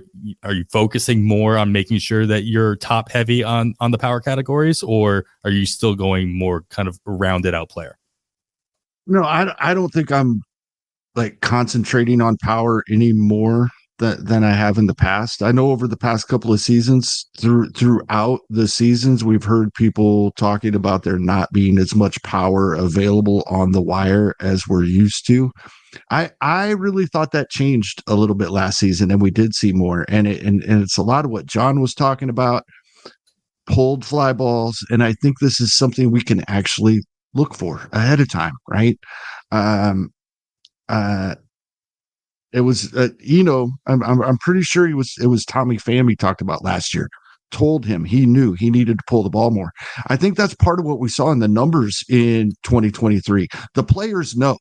you focusing more on making sure that you're top heavy on the power categories, or are you still going more kind of a rounded out player? No, I don't think I'm like concentrating on power anymore than I have in the past. I know over the past couple of seasons, throughout the seasons, we've heard people talking about there not being as much power available on the wire as we're used to. I really thought that changed a little bit last season, and we did see more. And it's a lot of what John was talking about, pulled fly balls. And I think this is something we can actually look for ahead of time, right? It was, I'm pretty sure it was Tommy Pham he talked about last year, told him he knew he needed to pull the ball more. I think that's part of what we saw in the numbers in 2023. The players know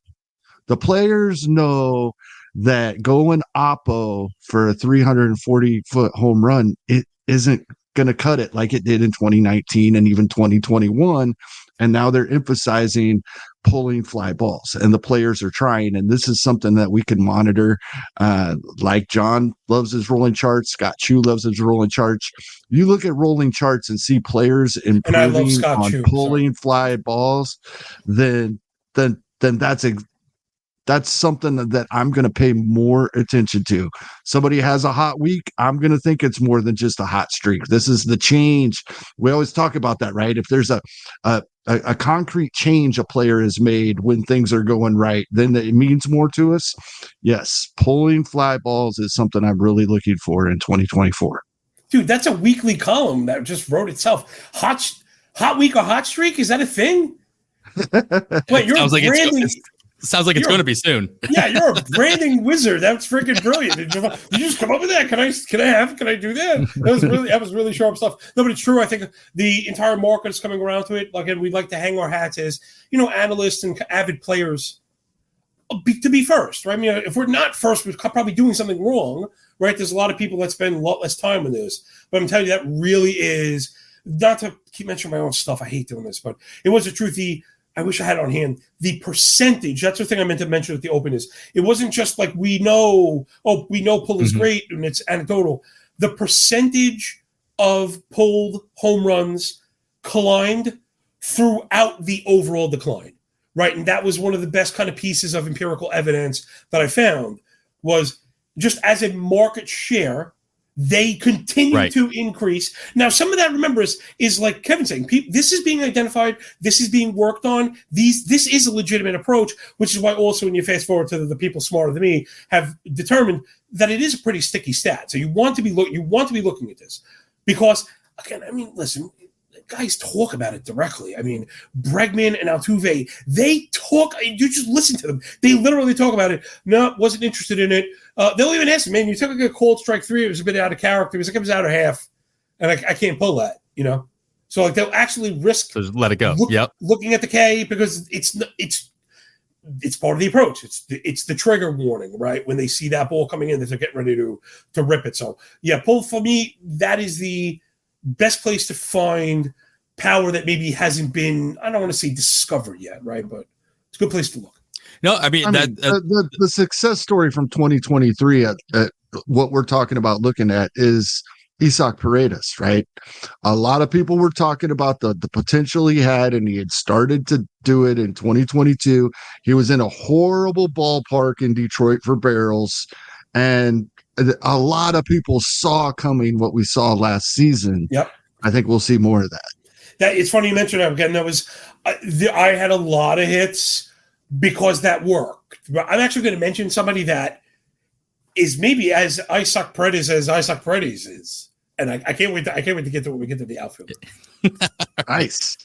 that going oppo for a 340-foot home run, it isn't going to cut it like it did in 2019 and even 2021. And now they're emphasizing pulling fly balls, and the players are trying. And this is something that we can monitor. Like John loves his rolling charts. Scott Chu loves his rolling charts. You look at rolling charts and see players improving on pulling fly balls, then that's something that I'm going to pay more attention to. Somebody has a hot week, I'm going to think it's more than just a hot streak. This is the change. We always talk about that, right? If there's a concrete change a player has made when things are going right, then it means more to us. Yes, pulling fly balls is something I'm really looking for in 2024. Dude, that's a weekly column that just wrote itself. Hot week or hot streak? Is that a thing? Wait, you're branding. Sounds like it's going to be soon. Yeah, you're a branding wizard. That's freaking brilliant. Did you just come up with that? Can I do that? That was really sharp stuff. No, but it's true. I think the entire market is coming around to it. Like, and we'd like to hang our hats as, analysts and avid players to be first, right? I mean, if we're not first, we're probably doing something wrong, right? There's a lot of people that spend a lot less time on this, but I'm telling you, that really is, not to keep mentioning my own stuff. I hate doing this, but it was the truth. I wish I had it on hand. The percentage, that's the thing I meant to mention at the open is, it wasn't just like we know pull is great and it's anecdotal. The percentage of pulled home runs climbed throughout the overall decline, right? And that was one of the best kind of pieces of empirical evidence that I found, was just as a market share, they continue to increase. Now, some of that, remember, is like Kevin's saying, this is being identified, this is being worked on. This is a legitimate approach, which is why also when you fast forward to the people smarter than me have determined that it is a pretty sticky stat. So you want to be looking at this because, again, I mean, listen, guys talk about it directly. I mean, Bregman and Altuve, they talk, you just listen to them. They literally talk about it. No, wasn't interested in it. They'll even ask me, man, you took like a cold strike 3. It was a bit out of character. It was like it was out of half. And I can't pull that, So like they'll actually risk. So just let it go. Looking at the K because it's part of the approach. It's the trigger warning, right? When they see that ball coming in, they're getting ready to rip it. So yeah, pull for me, that is the best place to find power that maybe hasn't been, I don't want to say discovered yet, right? But it's a good place to look. No, I mean the success story from 2023 at what we're talking about looking at is Isaac Paredes, right? A lot of people were talking about the potential he had, and he had started to do it in 2022. He was in a horrible ballpark in Detroit for barrels, and a lot of people saw coming what we saw last season. Yep. I think we'll see more of that. It's funny you mentioned that again. That was I had a lot of hits because that worked. I'm actually going to mention somebody that is maybe as Isaac Paredes is, and I can't wait to get to when we get to the outfield. Nice.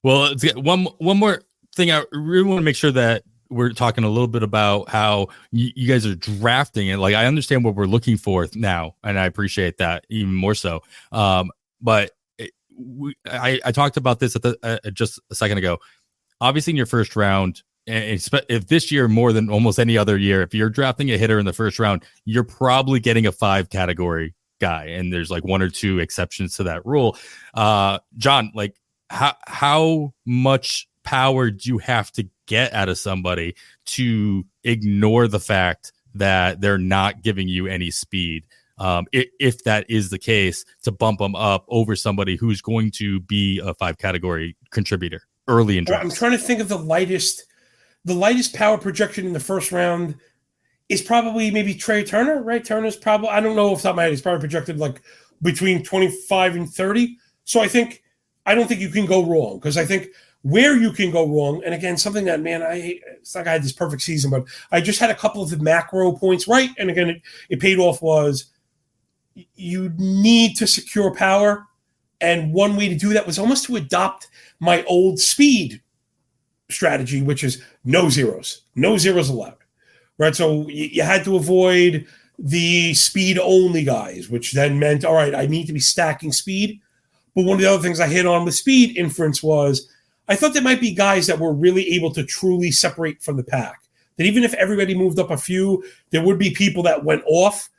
Well, one more thing. I really want to make sure that we're talking a little bit about how you guys are drafting it. Like, I understand what we're looking for now, and I appreciate that even more so. But I talked about this at just a second ago. Obviously, in your first round, and if this year more than almost any other year, if you're drafting a hitter in the first round, you're probably getting a 5 category guy, and there's like 1 or 2 exceptions to that rule. John, like how much power do you have to get out of somebody to ignore the fact that they're not giving you any speed? If that is the case, to bump them up over somebody who's going to be a 5 category contributor early in drafts. I'm trying to think of the lightest power projection in the first round is probably maybe Trey Turner, right? Turner's probably, I don't know off the top of my head, he's probably projected like between 25 and 30. So I don't think you can go wrong, because I think where you can go wrong, and again, something that, man, it's like I had this perfect season, but I just had a couple of the macro points right. And again, it paid off was you need to secure power. And one way to do that was almost to adopt my old speed strategy, which is no zeros allowed, right? So you had to avoid the speed only guys, which then meant, all right, I need to be stacking speed. But one of the other things I hit on with speed inference was I thought there might be guys that were really able to truly separate from the pack, that even if everybody moved up a few, there would be people that went off.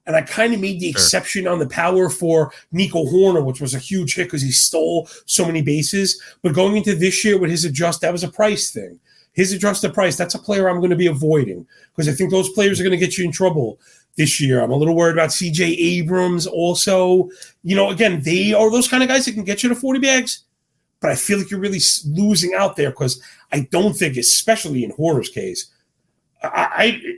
And I kind of made the exception on the power for Nico Horner, which was a huge hit because he stole so many bases. But going into this year with his adjust, that was a price thing. His adjusted price, that's a player I'm going to be avoiding because I think those players are going to get you in trouble this year. I'm a little worried about C.J. Abrams also. Again, they are those kind of guys that can get you to 40 bags. But I feel like you're really losing out there because I don't think, especially in Horner's case,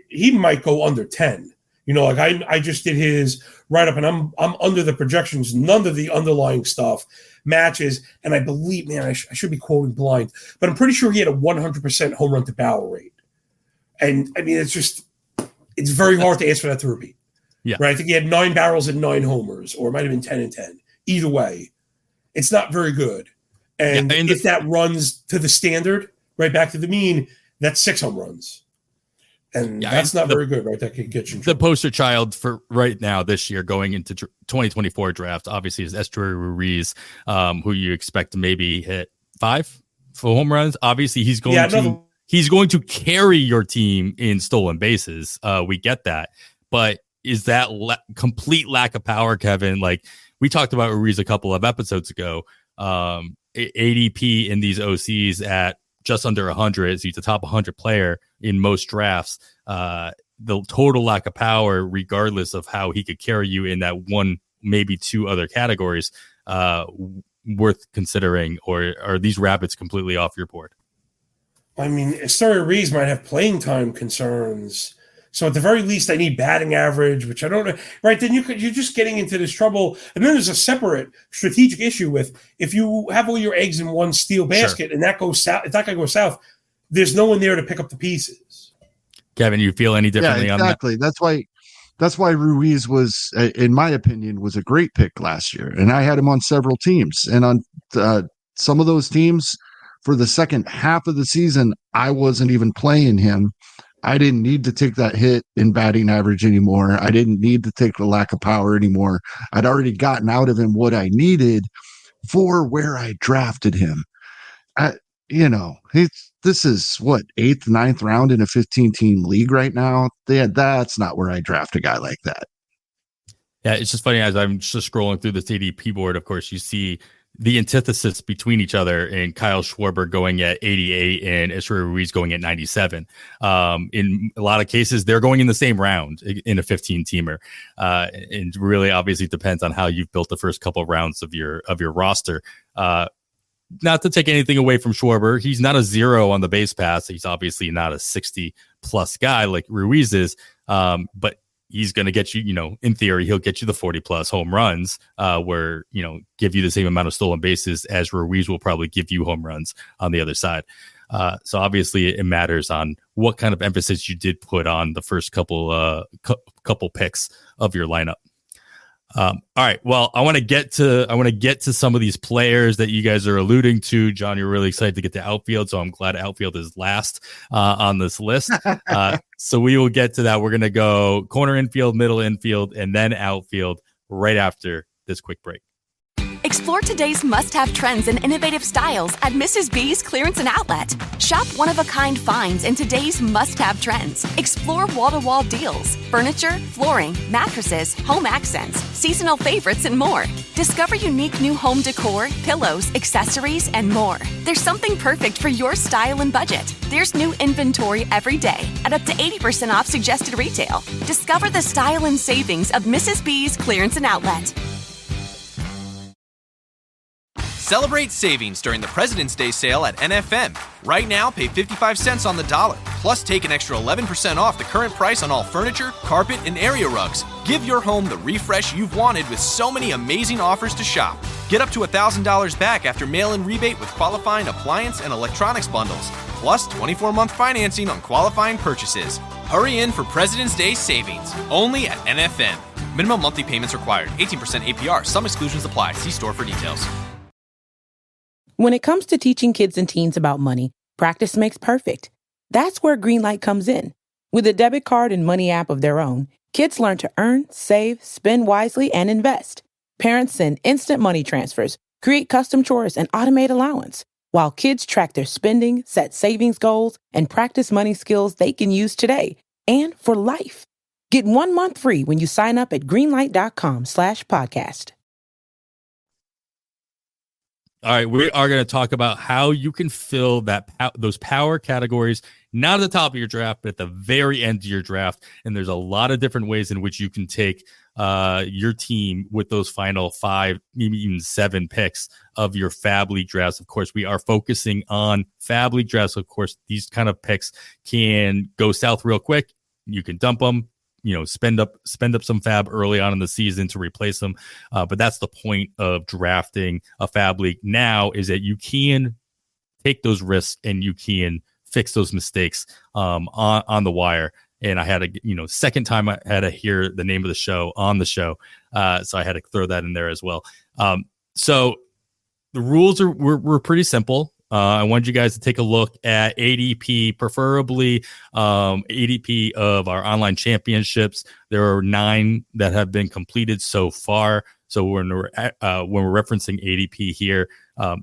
he might go under 10. I just did his write-up, and I'm under the projections. None of the underlying stuff matches, and I believe, man, I should be quoting blind, but I'm pretty sure he had a 100% home run to barrel rate. And, I mean, it's very hard to ask for that to repeat. Yeah. Right? I think he had 9 barrels and 9 homers, or it might have been 10 and 10. Either way, it's not very good. And if that runs to the standard, right back to the mean, that's 6 home runs. And that's not very good, right? That could get you. The poster child for right now this year going into 2024 draft, obviously, is Esteury Ruiz, who you expect to maybe hit 5 for home runs. Obviously, he's going to carry your team in stolen bases. We get that, but is that complete lack of power, Kevin? Like we talked about Ruiz a couple of episodes ago. ADP in these OCs at just under 100. So he's the top 100 player in most drafts. The total lack of power, regardless of how he could carry you in that one, maybe 2 other categories, worth considering, or are these rabbits completely off your board? I mean, Esteury Ruiz might have playing time concerns. So at the very least, I need batting average, which I don't know. Right, then you're just getting into this trouble. And then there's a separate strategic issue with if you have all your eggs in one steel basket and that goes south. If that guy goes south, there's no one there to pick up the pieces. Kevin, you feel any differently on that? Exactly. That's why Ruiz was, in my opinion, was a great pick last year. And I had him on several teams. And on some of those teams for the second half of the season, I wasn't even playing him. I didn't need to take that hit in batting average anymore. I didn't need to take the lack of power anymore. I'd already gotten out of him what I needed for where I drafted him. This is what, 8th, 9th round in a 15-team league right now. That's not where I draft a guy like that. Yeah, it's just funny as I'm just scrolling through this ADP board. Of course, you see the antithesis between each other, and Kyle Schwarber going at 88 and Esteury Ruiz going at 97. In a lot of cases, they're going in the same round in a 15-teamer. And really, obviously, depends on how you've built the first couple of rounds of your roster. Not to take anything away from Schwarber, he's not a 0 on the base pass. He's obviously not a 60-plus guy like Ruiz is, but he's going to get you, in theory, he'll get you the 40-plus home runs where, give you the same amount of stolen bases as Ruiz will probably give you home runs on the other side. So obviously it matters on what kind of emphasis you did put on the first couple picks of your lineup. All right. Well, I want to get to some of these players that you guys are alluding to. John, you're really excited to get to outfield, so I'm glad outfield is last on this list. So we will get to that. We're going to go corner infield, middle infield, and then outfield right after this quick break. Explore today's must-have trends and innovative styles at Mrs. B's Clearance and Outlet. Shop one-of-a-kind finds in today's must-have trends. Explore wall-to-wall deals, furniture, flooring, mattresses, home accents, seasonal favorites, and more. Discover unique new home decor, pillows, accessories, and more. There's something perfect for your style and budget. There's new inventory every day at up to 80% off suggested retail. Discover the style and savings of Mrs. B's Clearance and Outlet. Celebrate savings during the President's Day sale at NFM. Right now, pay 55 cents on the dollar. Plus, take an extra 11% off the current price on all furniture, carpet, and area rugs. Give your home the refresh you've wanted with so many amazing offers to shop. Get up to $1,000 back after mail-in rebate with qualifying appliance and electronics bundles. Plus, 24-month financing on qualifying purchases. Hurry in for President's Day savings. Only at NFM. Minimum monthly payments required. 18% APR. Some exclusions apply. See store for details. When it comes to teaching kids and teens about money, practice makes perfect. That's where Greenlight comes in. With a debit card and money app of their own, kids learn to earn, save, spend wisely, and invest. Parents send instant money transfers, create custom chores, and automate allowance, while kids track their spending, set savings goals, and practice money skills they can use today and for life. Get 1 month free when you sign up at greenlight.com/podcast. All right, we are going to talk about how you can fill those power categories, not at the top of your draft, but at the very end of your draft. And there's a lot of different ways in which you can take your team with those final 5, maybe even 7 picks of your Fab League drafts. Of course, we are focusing on Fab League drafts. Of course, these kind of picks can go south real quick. You can dump them, spend up some fab early on in the season to replace them. But that's the point of drafting a Fab League now, is that you can take those risks and you can fix those mistakes on the wire. And I had second time I had to hear the name of the show on the show. So I had to throw that in there as well. So the rules were pretty simple. I wanted you guys to take a look at ADP, preferably ADP of our online championships. There are 9 that have been completed so far. So when we're referencing ADP here,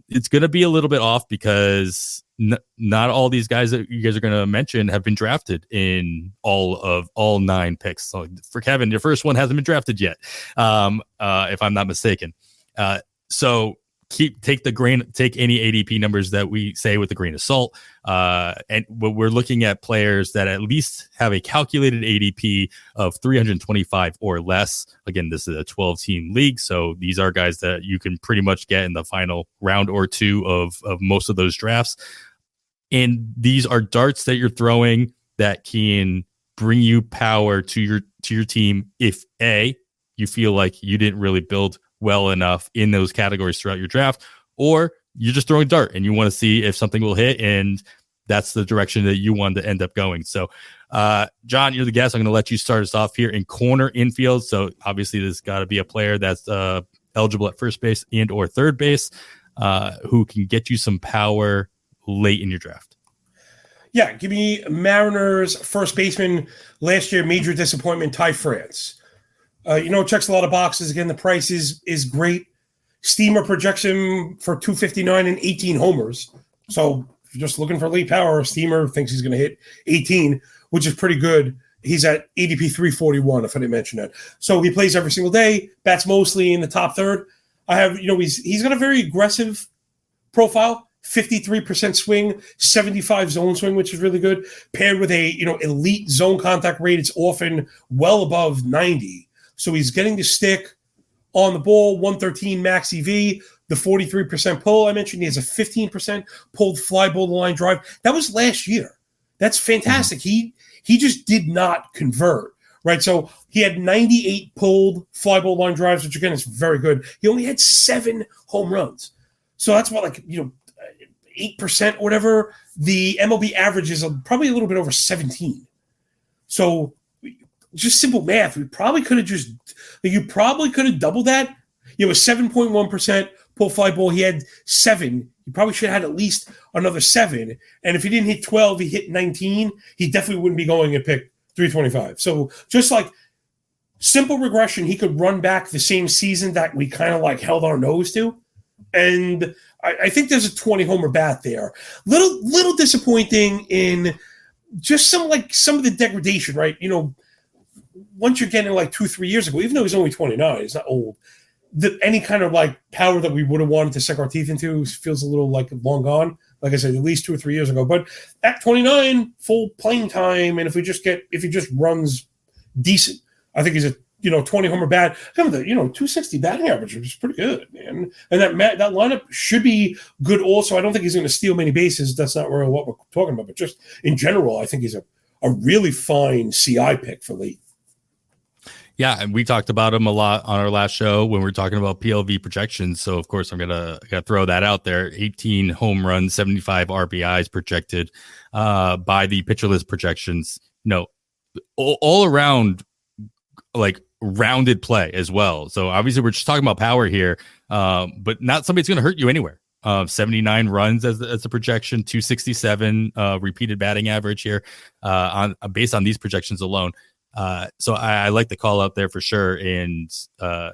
it's going to be a little bit off because not all these guys that you guys are going to mention have been drafted in all 9 picks. So for Kevin, your first one hasn't been drafted yet, if I'm not mistaken. So take any ADP numbers that we say with a grain of salt. And we're looking at players that at least have a calculated ADP of 325 or less. Again, this is a 12-team league, so these are guys that you can pretty much get in the final round or 2 of most of those drafts. And these are darts that you're throwing that can bring you power to your team if A, you feel like you didn't really build well enough in those categories throughout your draft, or you're just throwing dart and you want to see if something will hit, and that's the direction that you want to end up going. So, John, you're the guest. I'm going to let you start us off here in corner infield. So obviously there's got to be a player that's eligible at first base and or third base who can get you some power late in your draft. Yeah, give me Mariners first baseman last year, major disappointment, Ty France. Checks a lot of boxes. Again, the price is great. Steamer projects him for 259 and 18 homers. So if you're just looking for late power, Steamer thinks he's going to hit 18, which is pretty good. He's at ADP 341, if I didn't mention that. So he plays every single day, bats mostly in the top third. I have, he's got a very aggressive profile, 53% swing, 75 zone swing, which is really good. Paired with a, elite zone contact rate, it's often well above 90. So he's getting the stick on the ball, 113 max EV, the 43% pull. I mentioned he has a 15% pulled fly ball to line drive. That was last year. That's fantastic. He just did not convert, right? So he had 98 pulled fly ball line drives, which again is very good. He only had 7 home runs. So that's what 8% or whatever. The MLB average is probably a little bit over 17. So just simple math. You probably could have doubled that. It was 7.1% pull fly ball. He had 7. You probably should have had at least another 7. And if he didn't hit 12, he hit 19. He definitely wouldn't be going and pick 325. So just like simple regression, he could run back the same season that we kind of held our nose to. And I think there's a 20 homer bat there. Little disappointing in just some of the degradation, right? Once you're getting 2-3 years ago, even though he's only 29, he's not old. Any kind of power that we would have wanted to sink our teeth into feels a little long gone. Like I said, at least 2 or 3 years ago. But at 29, full playing time, and if he just runs decent, I think he's a 20 homer bat. Kind of the 260 batting average, which is pretty good, man. And that lineup should be good. Also, I don't think he's going to steal many bases. That's not really what we're talking about. But just in general, I think he's a really fine CI pick for late. Yeah, and we talked about him a lot on our last show when we were talking about PLV projections. So, of course, I'm gonna throw that out there. 18 home runs, 75 RBIs projected by the Pitcher List projections. All around, rounded play as well. So, obviously, we're just talking about power here, but not somebody's going to hurt you anywhere. 79 runs as the projection, 267 repeated batting average here based on these projections alone. So I like the call out there for sure. And, at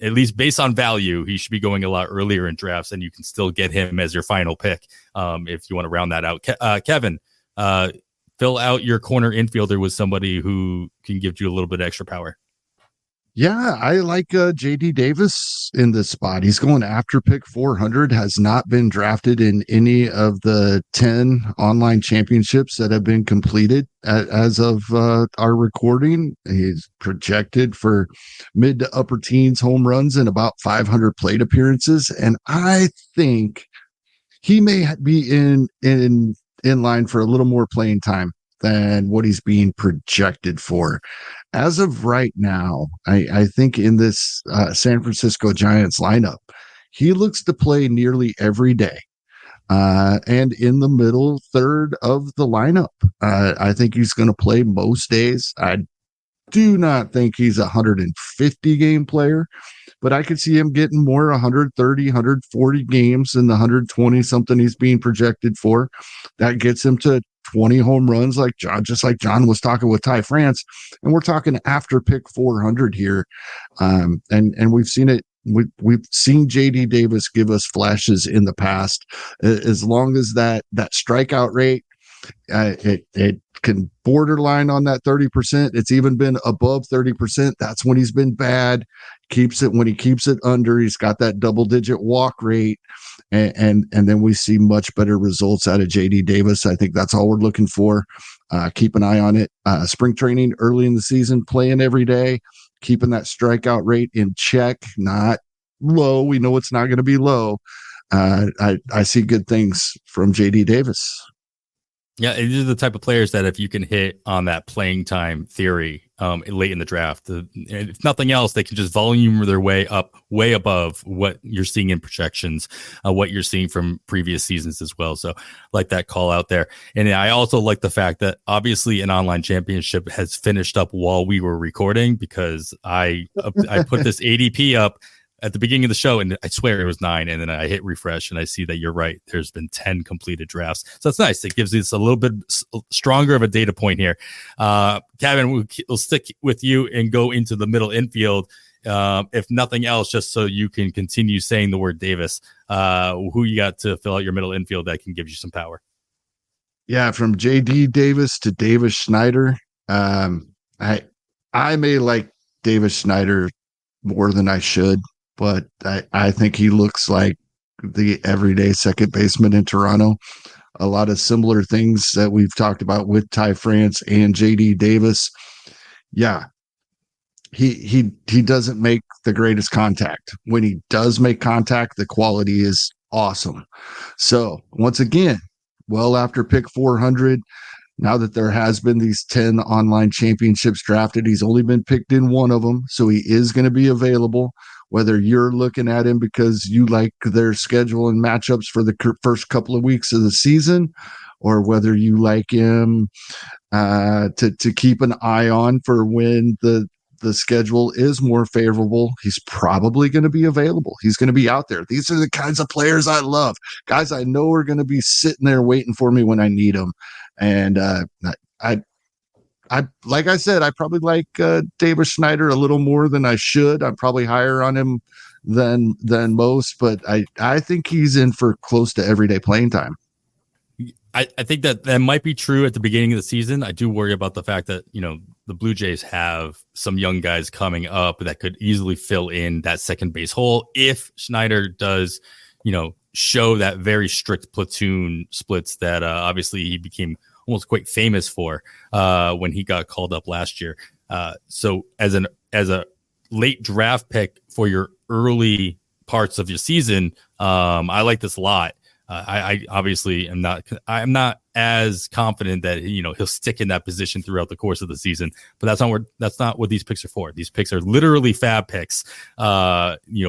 least based on value, he should be going a lot earlier in drafts, and you can still get him as your final pick if you want to round that out. Kevin, fill out your corner infielder with somebody who can give you a little bit extra power. Yeah, I like JD Davis in this spot. He's going after pick 400, has not been drafted in any of the 10 online championships that have been completed as of our recording. He's projected for mid to upper teens home runs and about 500 plate appearances. And I think he may be in line for a little more playing time than what he's being projected for. As of right now, I think in this San Francisco Giants lineup, he looks to play nearly every day. And in the middle third of the lineup, I think he's going to play most days. I do not think he's a 150 game player, but I could see him getting more 130, 140 games in the 120 something he's being projected for. That gets him to 20 home runs, like John, just like John was talking with Ty France. And we're talking after pick 400 here. And we've seen it. We've seen JD Davis give us flashes in the past. As long as that strikeout rate, it can borderline on that 30%. It's even been above 30%. That's when he's been bad. When he keeps it under, he's got that double-digit walk rate, and then we see much better results out of JD Davis. I think that's all we're looking for. Keep an eye on it. Spring training early in the season, playing every day, keeping that strikeout rate in check, not low. We know it's not going to be low. I see good things from JD Davis. Yeah, these are the type of players that if you can hit on that playing time theory late in the draft, if nothing else, they can just volume their way up way above what you're seeing in projections, what you're seeing from previous seasons as well. So like that call out there. And I also like the fact that obviously an online championship has finished up while we were recording, because I put this ADP up at the beginning of the show, and I swear it was 9, and then I hit refresh and I see that you're right. There's been 10 completed drafts. So that's nice. It gives us a little bit stronger of a data point here. Kevin, we'll stick with you and go into the middle infield. If nothing else, just so you can continue saying the word Davis, who you got to fill out your middle infield that can give you some power? Yeah, from JD Davis to Davis Schneider. I may like Davis Schneider more than I should, but I think he looks like the everyday second baseman in Toronto. A lot of similar things that we've talked about with Ty France and JD Davis. Yeah, he doesn't make the greatest contact. When he does make contact, the quality is awesome. So once again, well after pick 400, now that there has been these 10 online championships drafted, he's only been picked in one of them. So he is going to be available, whether you're looking at him because you like their schedule and matchups for the first couple of weeks of the season, or whether you like him to keep an eye on for when the schedule is more favorable. He's probably going to be available. He's going to be out there. These are the kinds of players I love. Guys I know are going to be sitting there waiting for me when I need them. And I like I said, I probably like Davis Schneider a little more than I should. I'm probably higher on him than most, but I think he's in for close to everyday playing time. I think that might be true at the beginning of the season. I do worry about the fact that, the Blue Jays have some young guys coming up that could easily fill in that second base hole if Schneider does, show that very strict platoon splits that obviously he became almost quite famous for when he got called up last year. So as a late draft pick for your early parts of your season, I like this a lot. I obviously I'm not as confident that he'll stick in that position throughout the course of the season, but that's not what these picks are for. These picks are literally fab picks,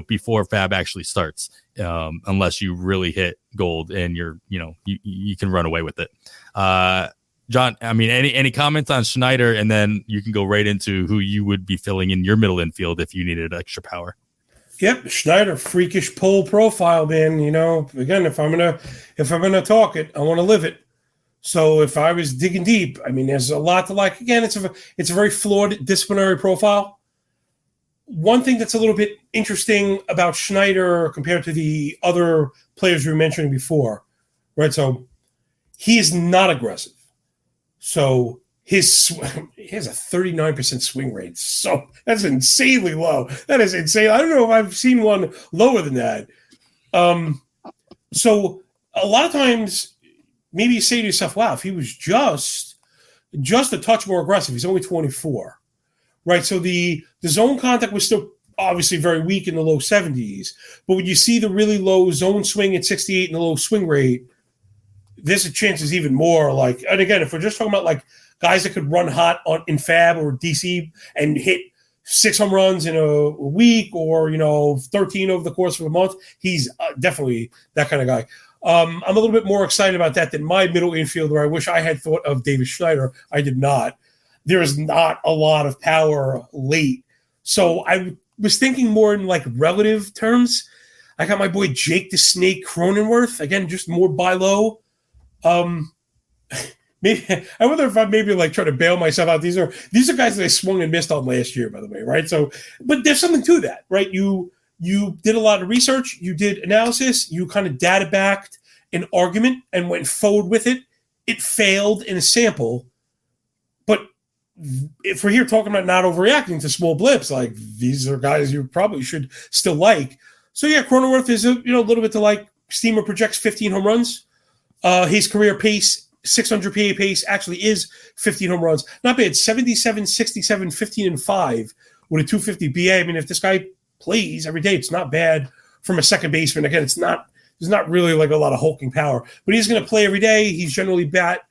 before fab actually starts, unless you really hit gold and you can run away with it. John, I mean, any comments on Schneider, and then you can go right into who you would be filling in your middle infield if you needed extra power. Yep, Schneider, freakish pull profile, man. Again, if I'm gonna talk it, I want to live it. So if I was digging deep, I mean, there's a lot to like. Again, it's a very flawed disciplinary profile. One thing that's a little bit interesting about Schneider compared to the other players we were mentioning before, right? So he is not aggressive. So he has a 39% swing rate. So that's insanely low. That is insane. I don't know if I've seen one lower than that. So a lot of times, maybe you say to yourself, wow, if he was just a touch more aggressive, he's only 24, right? So the zone contact was still obviously very weak in the low 70s. But when you see the really low zone swing at 68 and the low swing rate, this chance is even more like, and again, if we're just talking about like guys that could run hot in Fab or DC and hit 6 home runs in a week or, 13 over the course of a month, he's definitely that kind of guy. I'm a little bit more excited about that than my middle infielder. I wish I had thought of David Schneider. I did not. There is not a lot of power late. So I was thinking more in like relative terms. I got my boy Jake the Snake Cronenworth. Again, just more buy low. Maybe I wonder if I'm maybe like trying to bail myself out. These are guys that I swung and missed on last year, by the way, right? So, but there's something to that, right? You did a lot of research, you did analysis, you kind of data backed an argument and went forward with it. It failed in a sample, but if we're here talking about not overreacting to small blips, like these are guys you probably should still like. So yeah, Cronenworth is a little bit to like. Steamer projects 15 home runs. His career pace, 600 PA pace, actually is 15 home runs. Not bad. 77, 67, 15, and 5 with a 250 BA. I mean, if this guy plays every day, it's not bad from a second baseman. Again, there's not really like a lot of hulking power, but he's going to play every day. He's generally bat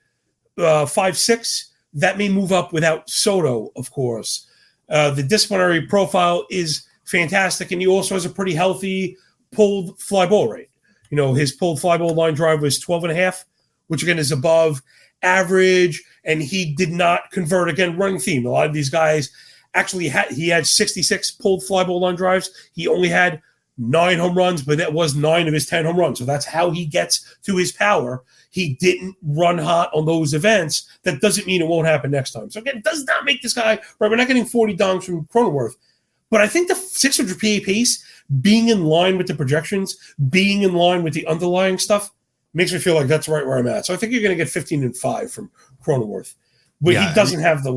5'6". That may move up without Soto, of course. The disciplinary profile is fantastic, and he also has a pretty healthy pulled fly ball rate. His pulled fly ball line drive was 12.5, which again is above average, and he did not convert. Again, running theme. A lot of these guys actually he had 66 pulled fly ball line drives. He only had 9 home runs, but that was 9 of his 10 home runs. So that's how he gets to his power. He didn't run hot on those events. That doesn't mean it won't happen next time. So again, it does not make this guy, right? We're not getting 40 dongs from Cronenworth, but I think the 600 PA pace being in line with the projections, being in line with the underlying stuff, makes me feel like that's right where I'm at. So I think you're going to get 15 and 5 from Cronenworth. But he doesn't have the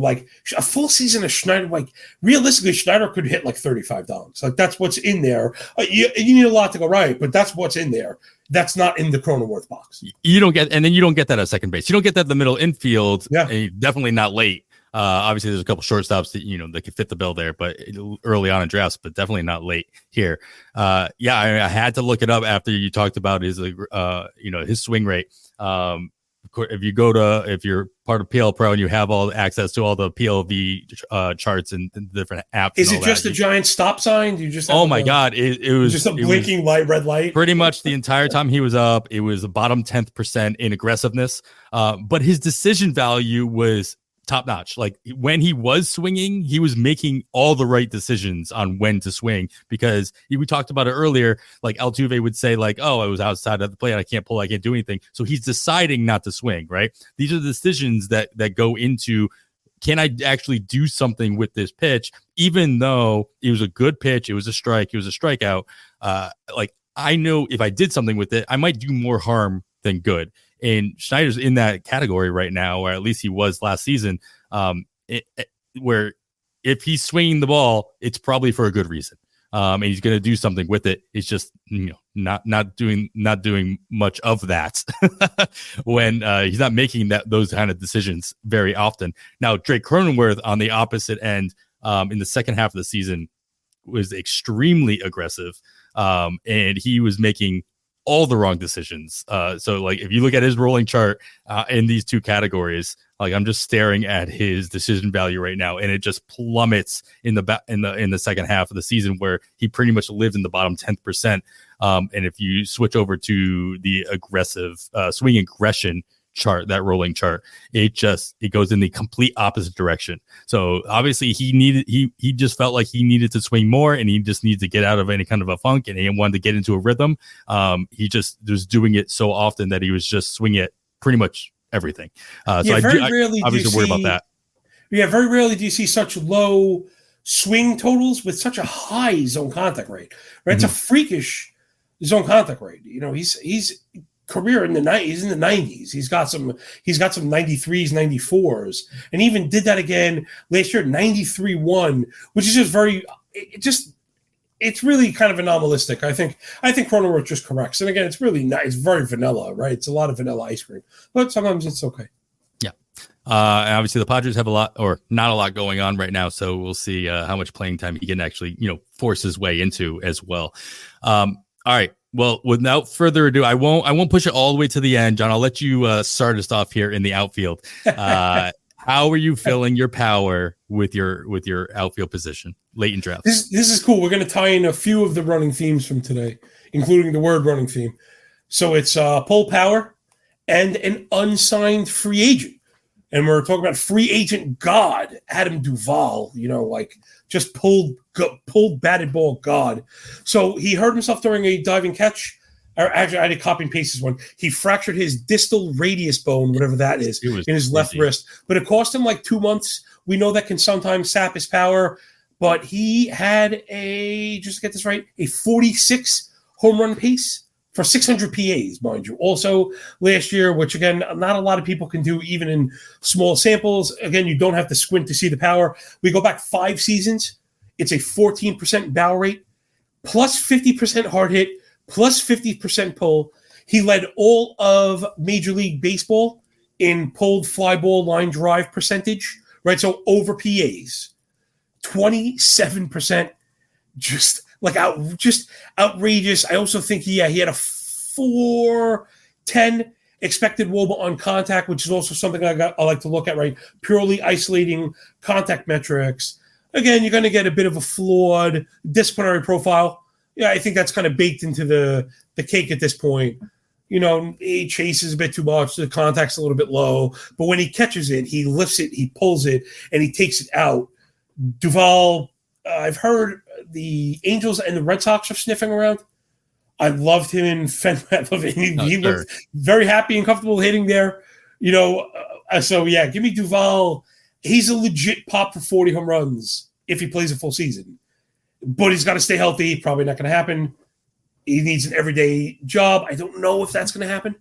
a full season of Schneider. Like realistically, Schneider could hit like 35 dongs. Like that's what's in there. You need a lot to go right, but that's what's in there. That's not in the Cronenworth box. You don't get that at second base. You don't get that in the middle infield. Yeah, and definitely not late. Obviously, there's a couple shortstops that could fit the bill there, but early on in drafts, but definitely not late here. I had to look it up after you talked about his his swing rate. If you're part of PL Pro and you have all access to all the PLV charts and different apps, is it just a giant stop sign? Do you just God, it was just a blinking red light. Pretty much the entire time he was up, it was the bottom 10th percent in aggressiveness. But his decision value was top notch. Like when he was swinging, he was making all the right decisions on when to swing, because we talked about it earlier. Like Altuve would say like, oh, I was outside of the plate, I can't pull, I can't do anything. So he's deciding not to swing, right? These are the decisions that go into, can I actually do something with this pitch? Even though it was a good pitch, it was a strike, it was a strikeout. Like I know if I did something with it, I might do more harm than good. And Schneider's in that category right now, or at least he was last season, where if he's swinging the ball, it's probably for a good reason. And he's going to do something with it. It's just, not doing much of that when he's not making those kind of decisions very often. Now, Drake Cronenworth on the opposite end, in the second half of the season was extremely aggressive. And he was making all the wrong decisions. So like if you look at his rolling chart in these two categories, like I'm just staring at his decision value right now, and it just plummets in the second half of the season, where he pretty much lived in the bottom 10th percent. And if you switch over to the aggressive swing aggression chart, that rolling chart, it goes in the complete opposite direction. So obviously he just felt like he needed to swing more, and he just needed to get out of any kind of a funk, and he wanted to get into a rhythm. He just was doing it so often that he was just swinging at pretty much everything. So I obviously worry about that. Yeah, very rarely do you see such low swing totals with such a high zone contact rate. Right, it's a freakish zone contact rate. He's career in the 90s. He's in the 90s. He's got some 93s, 94s, and even did that again last year, 93-1, which is just it's really kind of anomalistic. I think Cronenworth just corrects. And again, it's really nice. It's very vanilla, right? It's a lot of vanilla ice cream, but sometimes it's okay. Yeah. And obviously the Padres have a lot or not a lot going on right now. So we'll see how much playing time he can actually, force his way into as well. All right. Well, without further ado, I won't push it all the way to the end, John. I'll let you start us off here in the outfield. How are you filling your power with your outfield position late in draft? This is cool. We're going to tie in a few of the running themes from today, including the word running theme. So it's pull power and an unsigned free agent. And we're talking about free agent god, Adam Duvall, just pulled batted ball god. So he hurt himself during a diving catch. Or actually, I had to copy and paste this one. He fractured his distal radius bone, whatever that is, in his left wrist. But it cost him like 2 months. We know that can sometimes sap his power. But he had just to get this right, a 46 home run pace for 600 PAs, mind you. Also last year, which again, not a lot of people can do even in small samples. Again, you don't have to squint to see the power. We go back 5 seasons. It's a 14% barrel rate, plus 50% hard hit, plus 50% pull. He led all of Major League Baseball in pulled fly ball line drive percentage, right? So over PAs, 27%, just outrageous. I also think he had a 4.10 expected WOBA on contact, which is also something I like to look at, right? Purely isolating contact metrics. Again, you're going to get a bit of a flawed disciplinary profile. Yeah, I think that's kind of baked into the cake at this point. He chases a bit too much. The contact's a little bit low. But when he catches it, he lifts it, he pulls it, and he takes it out. Duvall, I've heard the Angels and the Red Sox are sniffing around. I loved him in Fenway. He looked very happy and comfortable hitting there. So, yeah, give me Duvall. He's a legit pop for 40 home runs if he plays a full season. But he's got to stay healthy. Probably not going to happen. He needs an everyday job. I don't know if that's going to happen.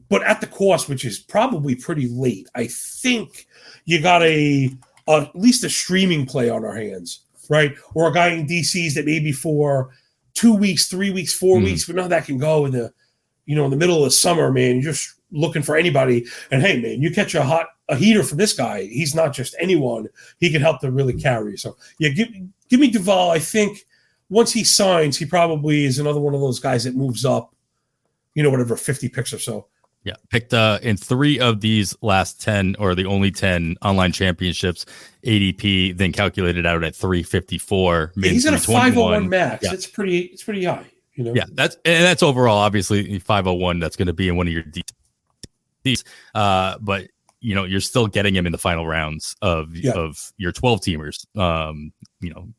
But at the cost, which is probably pretty late, I think you got at least a streaming play on our hands, right? Or a guy in DCs that maybe for 2 weeks, 3 weeks, 4 weeks, but now that can go in the middle of summer, man. You're just looking for anybody. And hey, man, you catch a heater from this guy. He's not just anyone. He can help to really carry. So yeah, give me Duvall. I think once he signs, he probably is another one of those guys that moves up, 50 picks or so. Yeah, picked in 3 of these last 10 or the only 10 online championships, ADP then calculated out at 354. He's at a 501 max. Yeah. It's pretty high. Yeah, that's overall obviously 501. That's going to be in one of your DCs. But you're still getting him in the final rounds of your 12 teamers.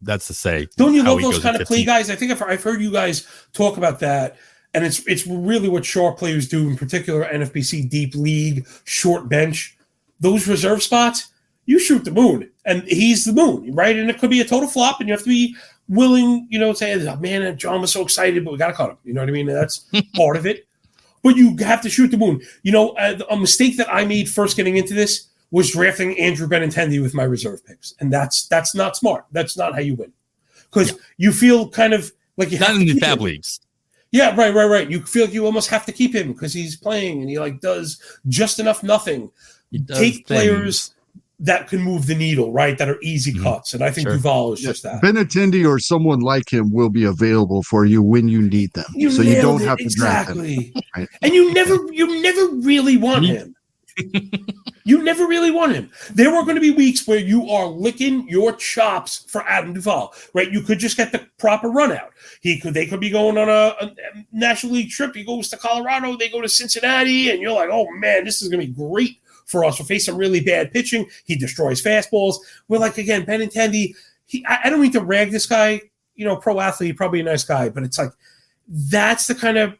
That's to say, don't you love those kind of play guys? I think I've heard you guys talk about that. And it's really what sharp players do, in particular NFBC deep league, short bench. Those reserve spots, you shoot the moon, and he's the moon, right? And it could be a total flop, and you have to be willing, say, oh, man, John was so excited, but we got to cut him. You know what I mean? And that's part of it. But you have to shoot the moon. A mistake that I made first getting into this was drafting Andrew Benintendi with my reserve picks. And that's not smart. That's not how you win. Because you feel kind of like you have not in the fab leagues. Yeah, right. You feel like you almost have to keep him because he's playing and he does just enough nothing. Take players that can move the needle, right? That are easy cuts. And I think Duvall is just that. Benintendi or someone like him will be available for you when you need them. You don't have to draft them. Right? And you never really want him. You never really want him. There are going to be weeks where you are licking your chops for Adam Duvall, right? You could just get the proper run out. They could be going on a National League trip. He goes to Colorado, they go to Cincinnati, and you're like, oh man, this is going to be great for us. We'll face some really bad pitching. He destroys fastballs. We're like, again, Benintendi, I don't mean to rag this guy, pro athlete, probably a nice guy, but it's like, that's the kind of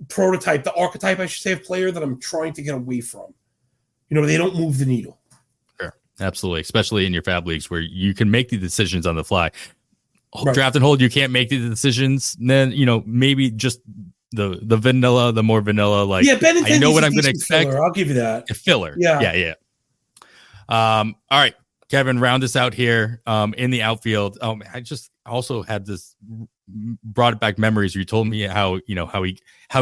prototype, the archetype, I should say, of player that I'm trying to get away from. They don't move the needle. Sure. Absolutely. Especially in your fab leagues where you can make the decisions on the fly. Draft and hold, you can't make the decisions. Then, maybe just the vanilla, the more vanilla, like I know what I'm going to expect. Filler. I'll give you that. A filler. Yeah. All right, Kevin, round us out here in the outfield. I just also had this brought back memories. You told me how he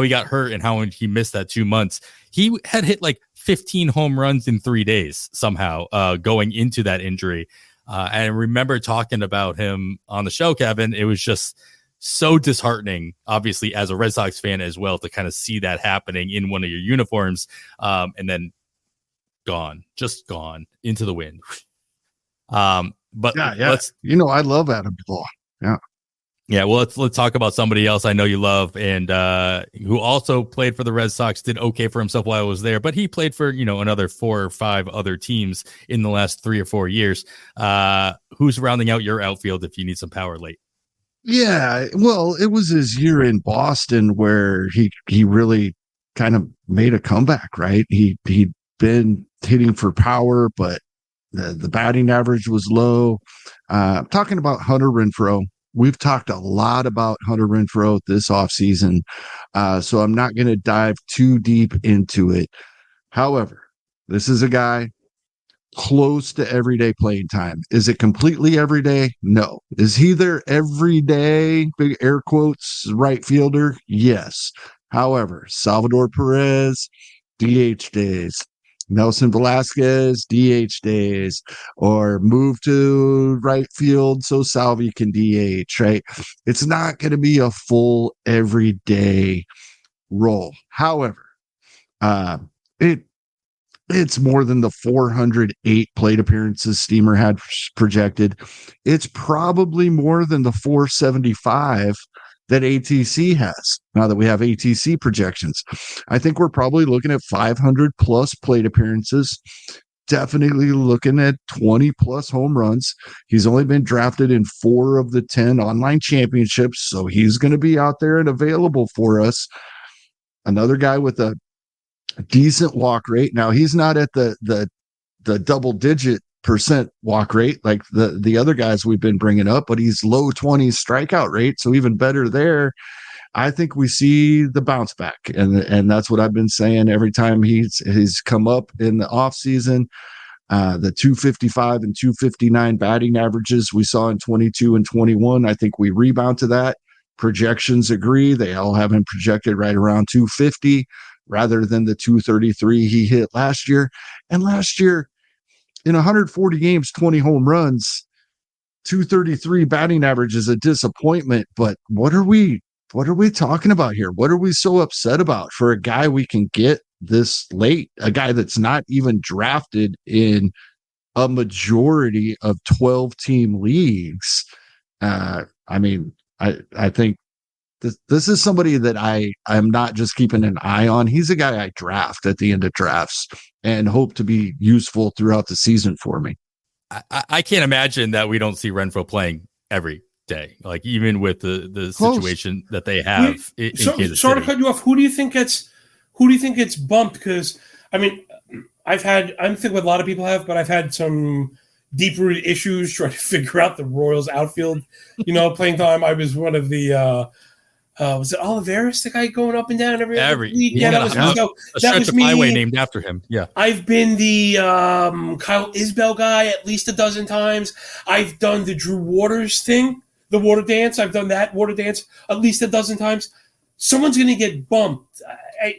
got hurt and how he missed that 2 months. He had hit like 15 home runs in 3 days somehow going into that injury. And I remember talking about him on the show, Kevin. It was just so disheartening, obviously, as a Red Sox fan as well, to kind of see that happening in one of your uniforms, and then gone into the wind. But let's, I love Adam Duvall. Yeah, well, let's talk about somebody else I know you love and who also played for the Red Sox, did okay for himself while I was there, but he played for, another 4 or 5 other teams in the last 3 or 4 years. Who's rounding out your outfield if you need some power late? Yeah, well, it was his year in Boston where he really kind of made a comeback, right? He'd been hitting for power, but the batting average was low. Talking about Hunter Renfroe. We've talked a lot about Hunter Renfroe this offseason, so I'm not going to dive too deep into it. However, this is a guy close to everyday playing time. Is it completely every day? No. Is he their everyday, big air quotes, right fielder? Yes. However, Salvador Perez, DH days. Nelson Velasquez, DH days, or move to right field so Salvi can DH, right? It's not going to be a full everyday role. However, it's more than the 408 plate appearances Steamer had projected. It's probably more than the 475 that ATC has. Now that we have ATC projections, I think we're probably looking at 500 plus plate appearances, definitely looking at 20 plus home runs. He's only been drafted in 4 of the 10 online championships, so he's going to be out there and available for us. Another guy with a decent walk rate. Now he's not at the double digit % walk rate like the other guys we've been bringing up, but he's low 20s strikeout rate, so even better there. I think we see the bounce back, and that's what I've been saying every time he's come up in the offseason. The 255 and 259 batting averages we saw in 22 and 21, I think we rebound to that. Projections agree. They all have him projected right around 250 rather than the 233 he hit last year. And last year, in 140 games, 20 home runs, 233 batting average is a disappointment. But what are we talking about here? What are we so upset about for a guy we can get this late? A guy that's not even drafted in a majority of 12-team leagues. I think this is somebody that I'm not just keeping an eye on. He's a guy I draft at the end of drafts and hope to be useful throughout the season for me. I can't imagine that we don't see Renfroe playing every day, like even with the situation that they have in Kansas Sorry City. to cut you off. Who do you think gets bumped? Because I'm thinking what a lot of people have, but I've had some deep-rooted issues trying to figure out the Royals outfield, playing time. I was one of the was it Oliveras, the guy going up and down every week? Yeah, that was me. Highway named after him. Yeah, I've been the Kyle Isbell guy at least a dozen times. I've done the Drew Waters thing, the water dance. I've done that water dance at least a dozen times. Someone's going to get bumped.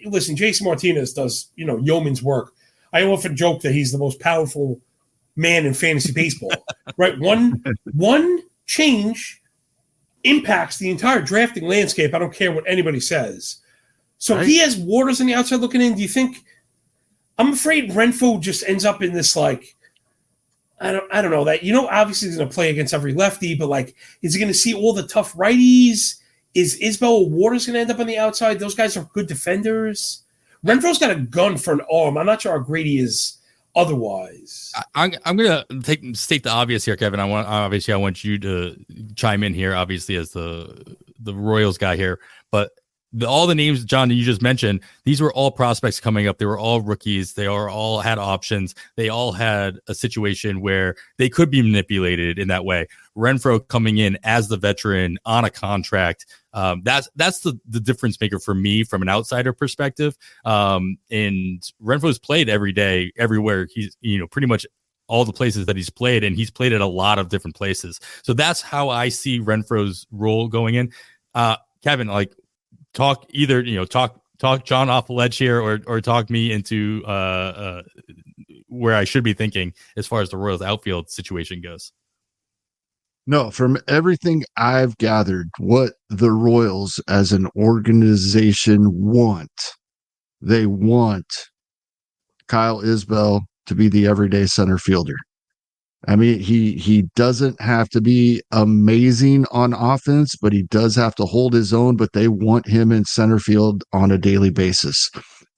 Listen, Jason Martinez does yeoman's work. I often joke that he's the most powerful man in fantasy baseball. Right, one change impacts the entire drafting landscape. I don't care what anybody says. So He has Waters on the outside looking in. Do you think? I'm afraid Renfroe just ends up in this I don't know that obviously he's going to play against every lefty, but is he going to see all the tough righties? Is Isbell or Waters going to end up on the outside? Those guys are good defenders. Renfroe's got a gun for an arm. I'm not sure how great he is otherwise. I'm gonna state the obvious here, Kevin. I want you to chime in here, obviously as the Royals guy here. But all the names, John, that you just mentioned, these were all prospects coming up. They were all rookies. They all had options. They all had a situation where they could be manipulated in that way. Renfroe coming in as the veteran on a contract, That's the difference maker for me from an outsider perspective. And Renfro's played every day, everywhere. He's, pretty much all the places that he's played, and he's played at a lot of different places. So that's how I see Renfro's role going in. Kevin, talk John off the ledge here, or talk me into where I should be thinking as far as the Royals outfield situation goes. No, from everything I've gathered, what the Royals as an organization they want Kyle Isbell to be the everyday center fielder. I mean, he doesn't have to be amazing on offense, but he does have to hold his own, but they want him in center field on a daily basis.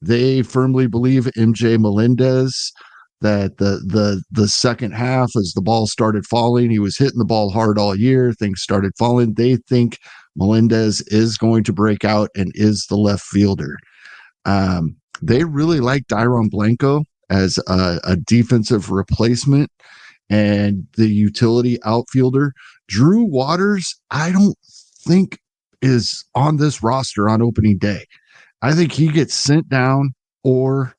They firmly believe MJ Melendez, that the second half, as the ball started falling, he was hitting the ball hard all year, things started falling. They think Melendez is going to break out and is the left fielder. They really like Dairon Blanco as a defensive replacement and the utility outfielder. Drew Waters, I don't think is on this roster on opening day. I think he gets sent down or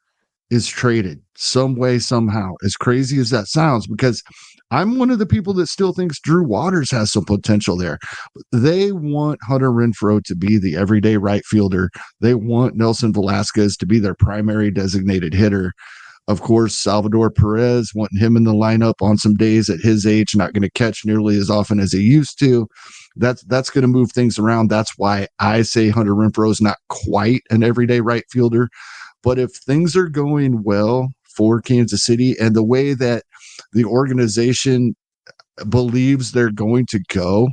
is traded some way, somehow, as crazy as that sounds, because I'm one of the people that still thinks Drew Waters has some potential there. They want Hunter Renfroe to be the everyday right fielder. They want Nelson Velasquez to be their primary designated hitter. Of course, Salvador Perez, wanting him in the lineup on some days at his age, not going to catch nearly as often as he used to. That's going to move things around. That's why I say Hunter Renfroe is not quite an everyday right fielder. But if things are going well for Kansas City and the way that the organization believes they're going to go,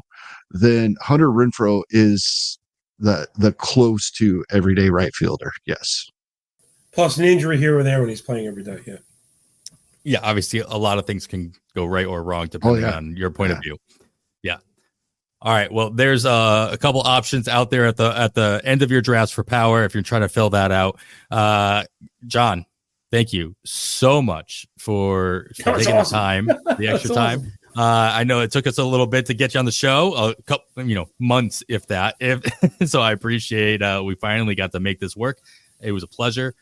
then Hunter Renfroe is the close to everyday right fielder. Yes. Plus an injury here or there when he's playing every day. Yeah. Yeah. Obviously, a lot of things can go right or wrong depending on your point of view. Yeah. All right. Well, there's a couple options out there at the end of your drafts for power if you're trying to fill that out. John, thank you so much for taking the time, the extra time. I know it took us a little bit to get you on the show, a couple, months, if that. So I appreciate we finally got to make this work. It was a pleasure.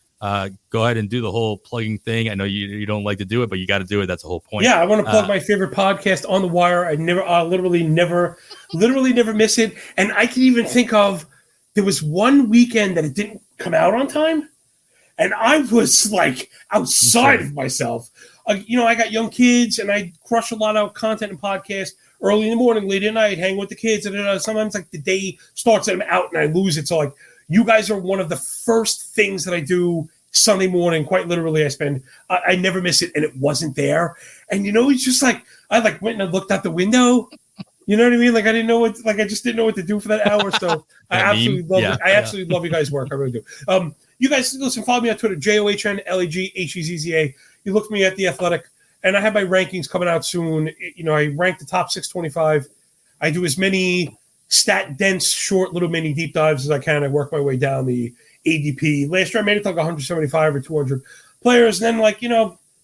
Go ahead and do the whole plugging thing. I know you don't like to do it, but you got to do it. That's the whole point. Yeah, I want to plug my favorite podcast, On the Wire. I literally never miss it. And I can even think of, there was one weekend that it didn't come out on time, and I was like outside of myself. I got young kids, and I crush a lot of content and podcasts early in the morning, late at night, hang with the kids, and sometimes the day starts and I'm out and I lose it. So you guys are one of the first things that I do Sunday morning. Quite literally, I never miss it, and it wasn't there. And it's just I went and I looked out the window. You know what I mean? I didn't know what, I just didn't know what to do for that hour. So I absolutely love it. I absolutely love you guys' work. I really do. You guys listen, follow me on Twitter, JOHNLEGHEZZA. You look for me at The Athletic, and I have my rankings coming out soon. I rank the top 625. I do as many stat dense, short, little mini deep dives as I can. I work my way down the ADP. Last year I made it to 175 or 200 players, and then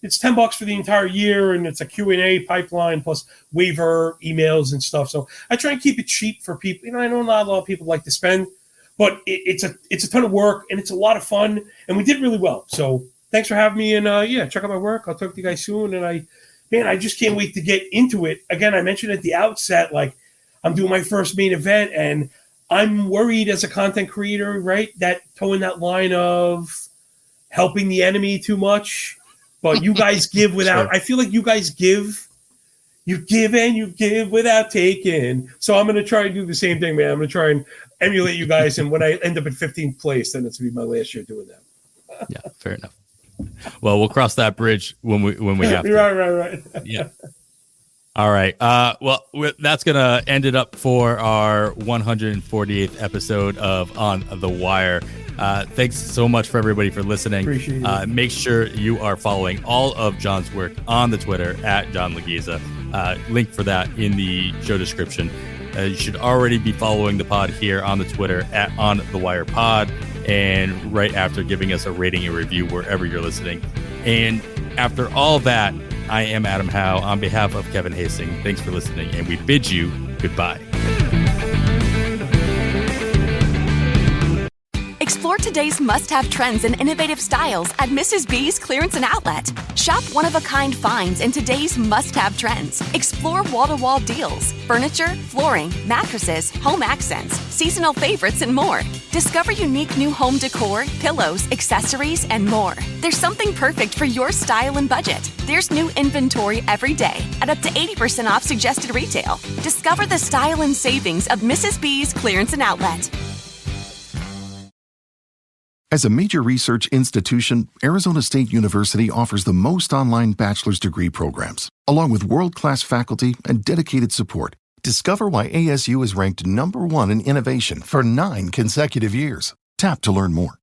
it's $10 for the entire year, and it's a Q&A pipeline plus waiver emails and stuff. So I try and keep it cheap for people. I know not a lot of people like to spend, but it's a ton of work, and it's a lot of fun, and we did really well. So thanks for having me, and check out my work. I'll talk to you guys soon, and I just can't wait to get into it. Again, I mentioned at the outset, I'm doing my first main event, and I'm worried as a content creator, right, that towing that line of helping the enemy too much. But you guys give without. Sure. I feel like you guys give. You give and you give without taking. So I'm going to try and do the same thing, man. I'm going to try and emulate you guys. And when I end up in 15th place, then it's going to be my last year doing that. Yeah, fair enough. Well, we'll cross that bridge when we have to. Right. Yeah. All right. Well, that's going to end it up for our 148th episode of On the Wire. Thanks so much for everybody for listening. Appreciate it. Make sure you are following all of John's work on the Twitter at John Laghezza. Link for that in the show description. You should already be following the pod here on the Twitter at On the Wire Pod, and right after giving us a rating and review wherever you're listening. And after all that, I am Adam Howe on behalf of Kevin Hasting. Thanks for listening, and we bid you goodbye. Explore today's must-have trends and innovative styles at Mrs. B's Clearance and Outlet. Shop one-of-a-kind finds in today's must-have trends. Explore wall-to-wall deals, furniture, flooring, mattresses, home accents, seasonal favorites, and more. Discover unique new home decor, pillows, accessories, and more. There's something perfect for your style and budget. There's new inventory every day at up to 80% off suggested retail. Discover the style and savings of Mrs. B's Clearance and Outlet. As a major research institution, Arizona State University offers the most online bachelor's degree programs, along with world-class faculty and dedicated support. Discover why ASU is ranked #1 in innovation for 9 consecutive years. Tap to learn more.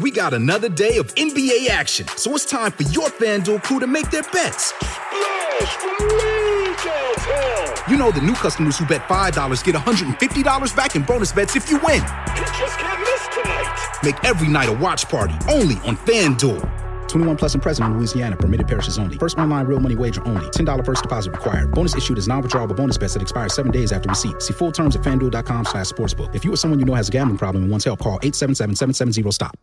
We got another day of NBA action, so it's time for your FanDuel crew to make their bets. You know, the new customers who bet $5 get $150 back in bonus bets if you win. You just can't miss tonight. Make every night a watch party, only on FanDuel. 21 plus and present in Louisiana. Permitted parishes only. First online real money wager only. $10 first deposit required. Bonus issued as non-withdrawable bonus bets that expire 7 days after receipt. See full terms at FanDuel.com/sportsbook. If you or someone you know has a gambling problem and wants help, call 877-770-STOP.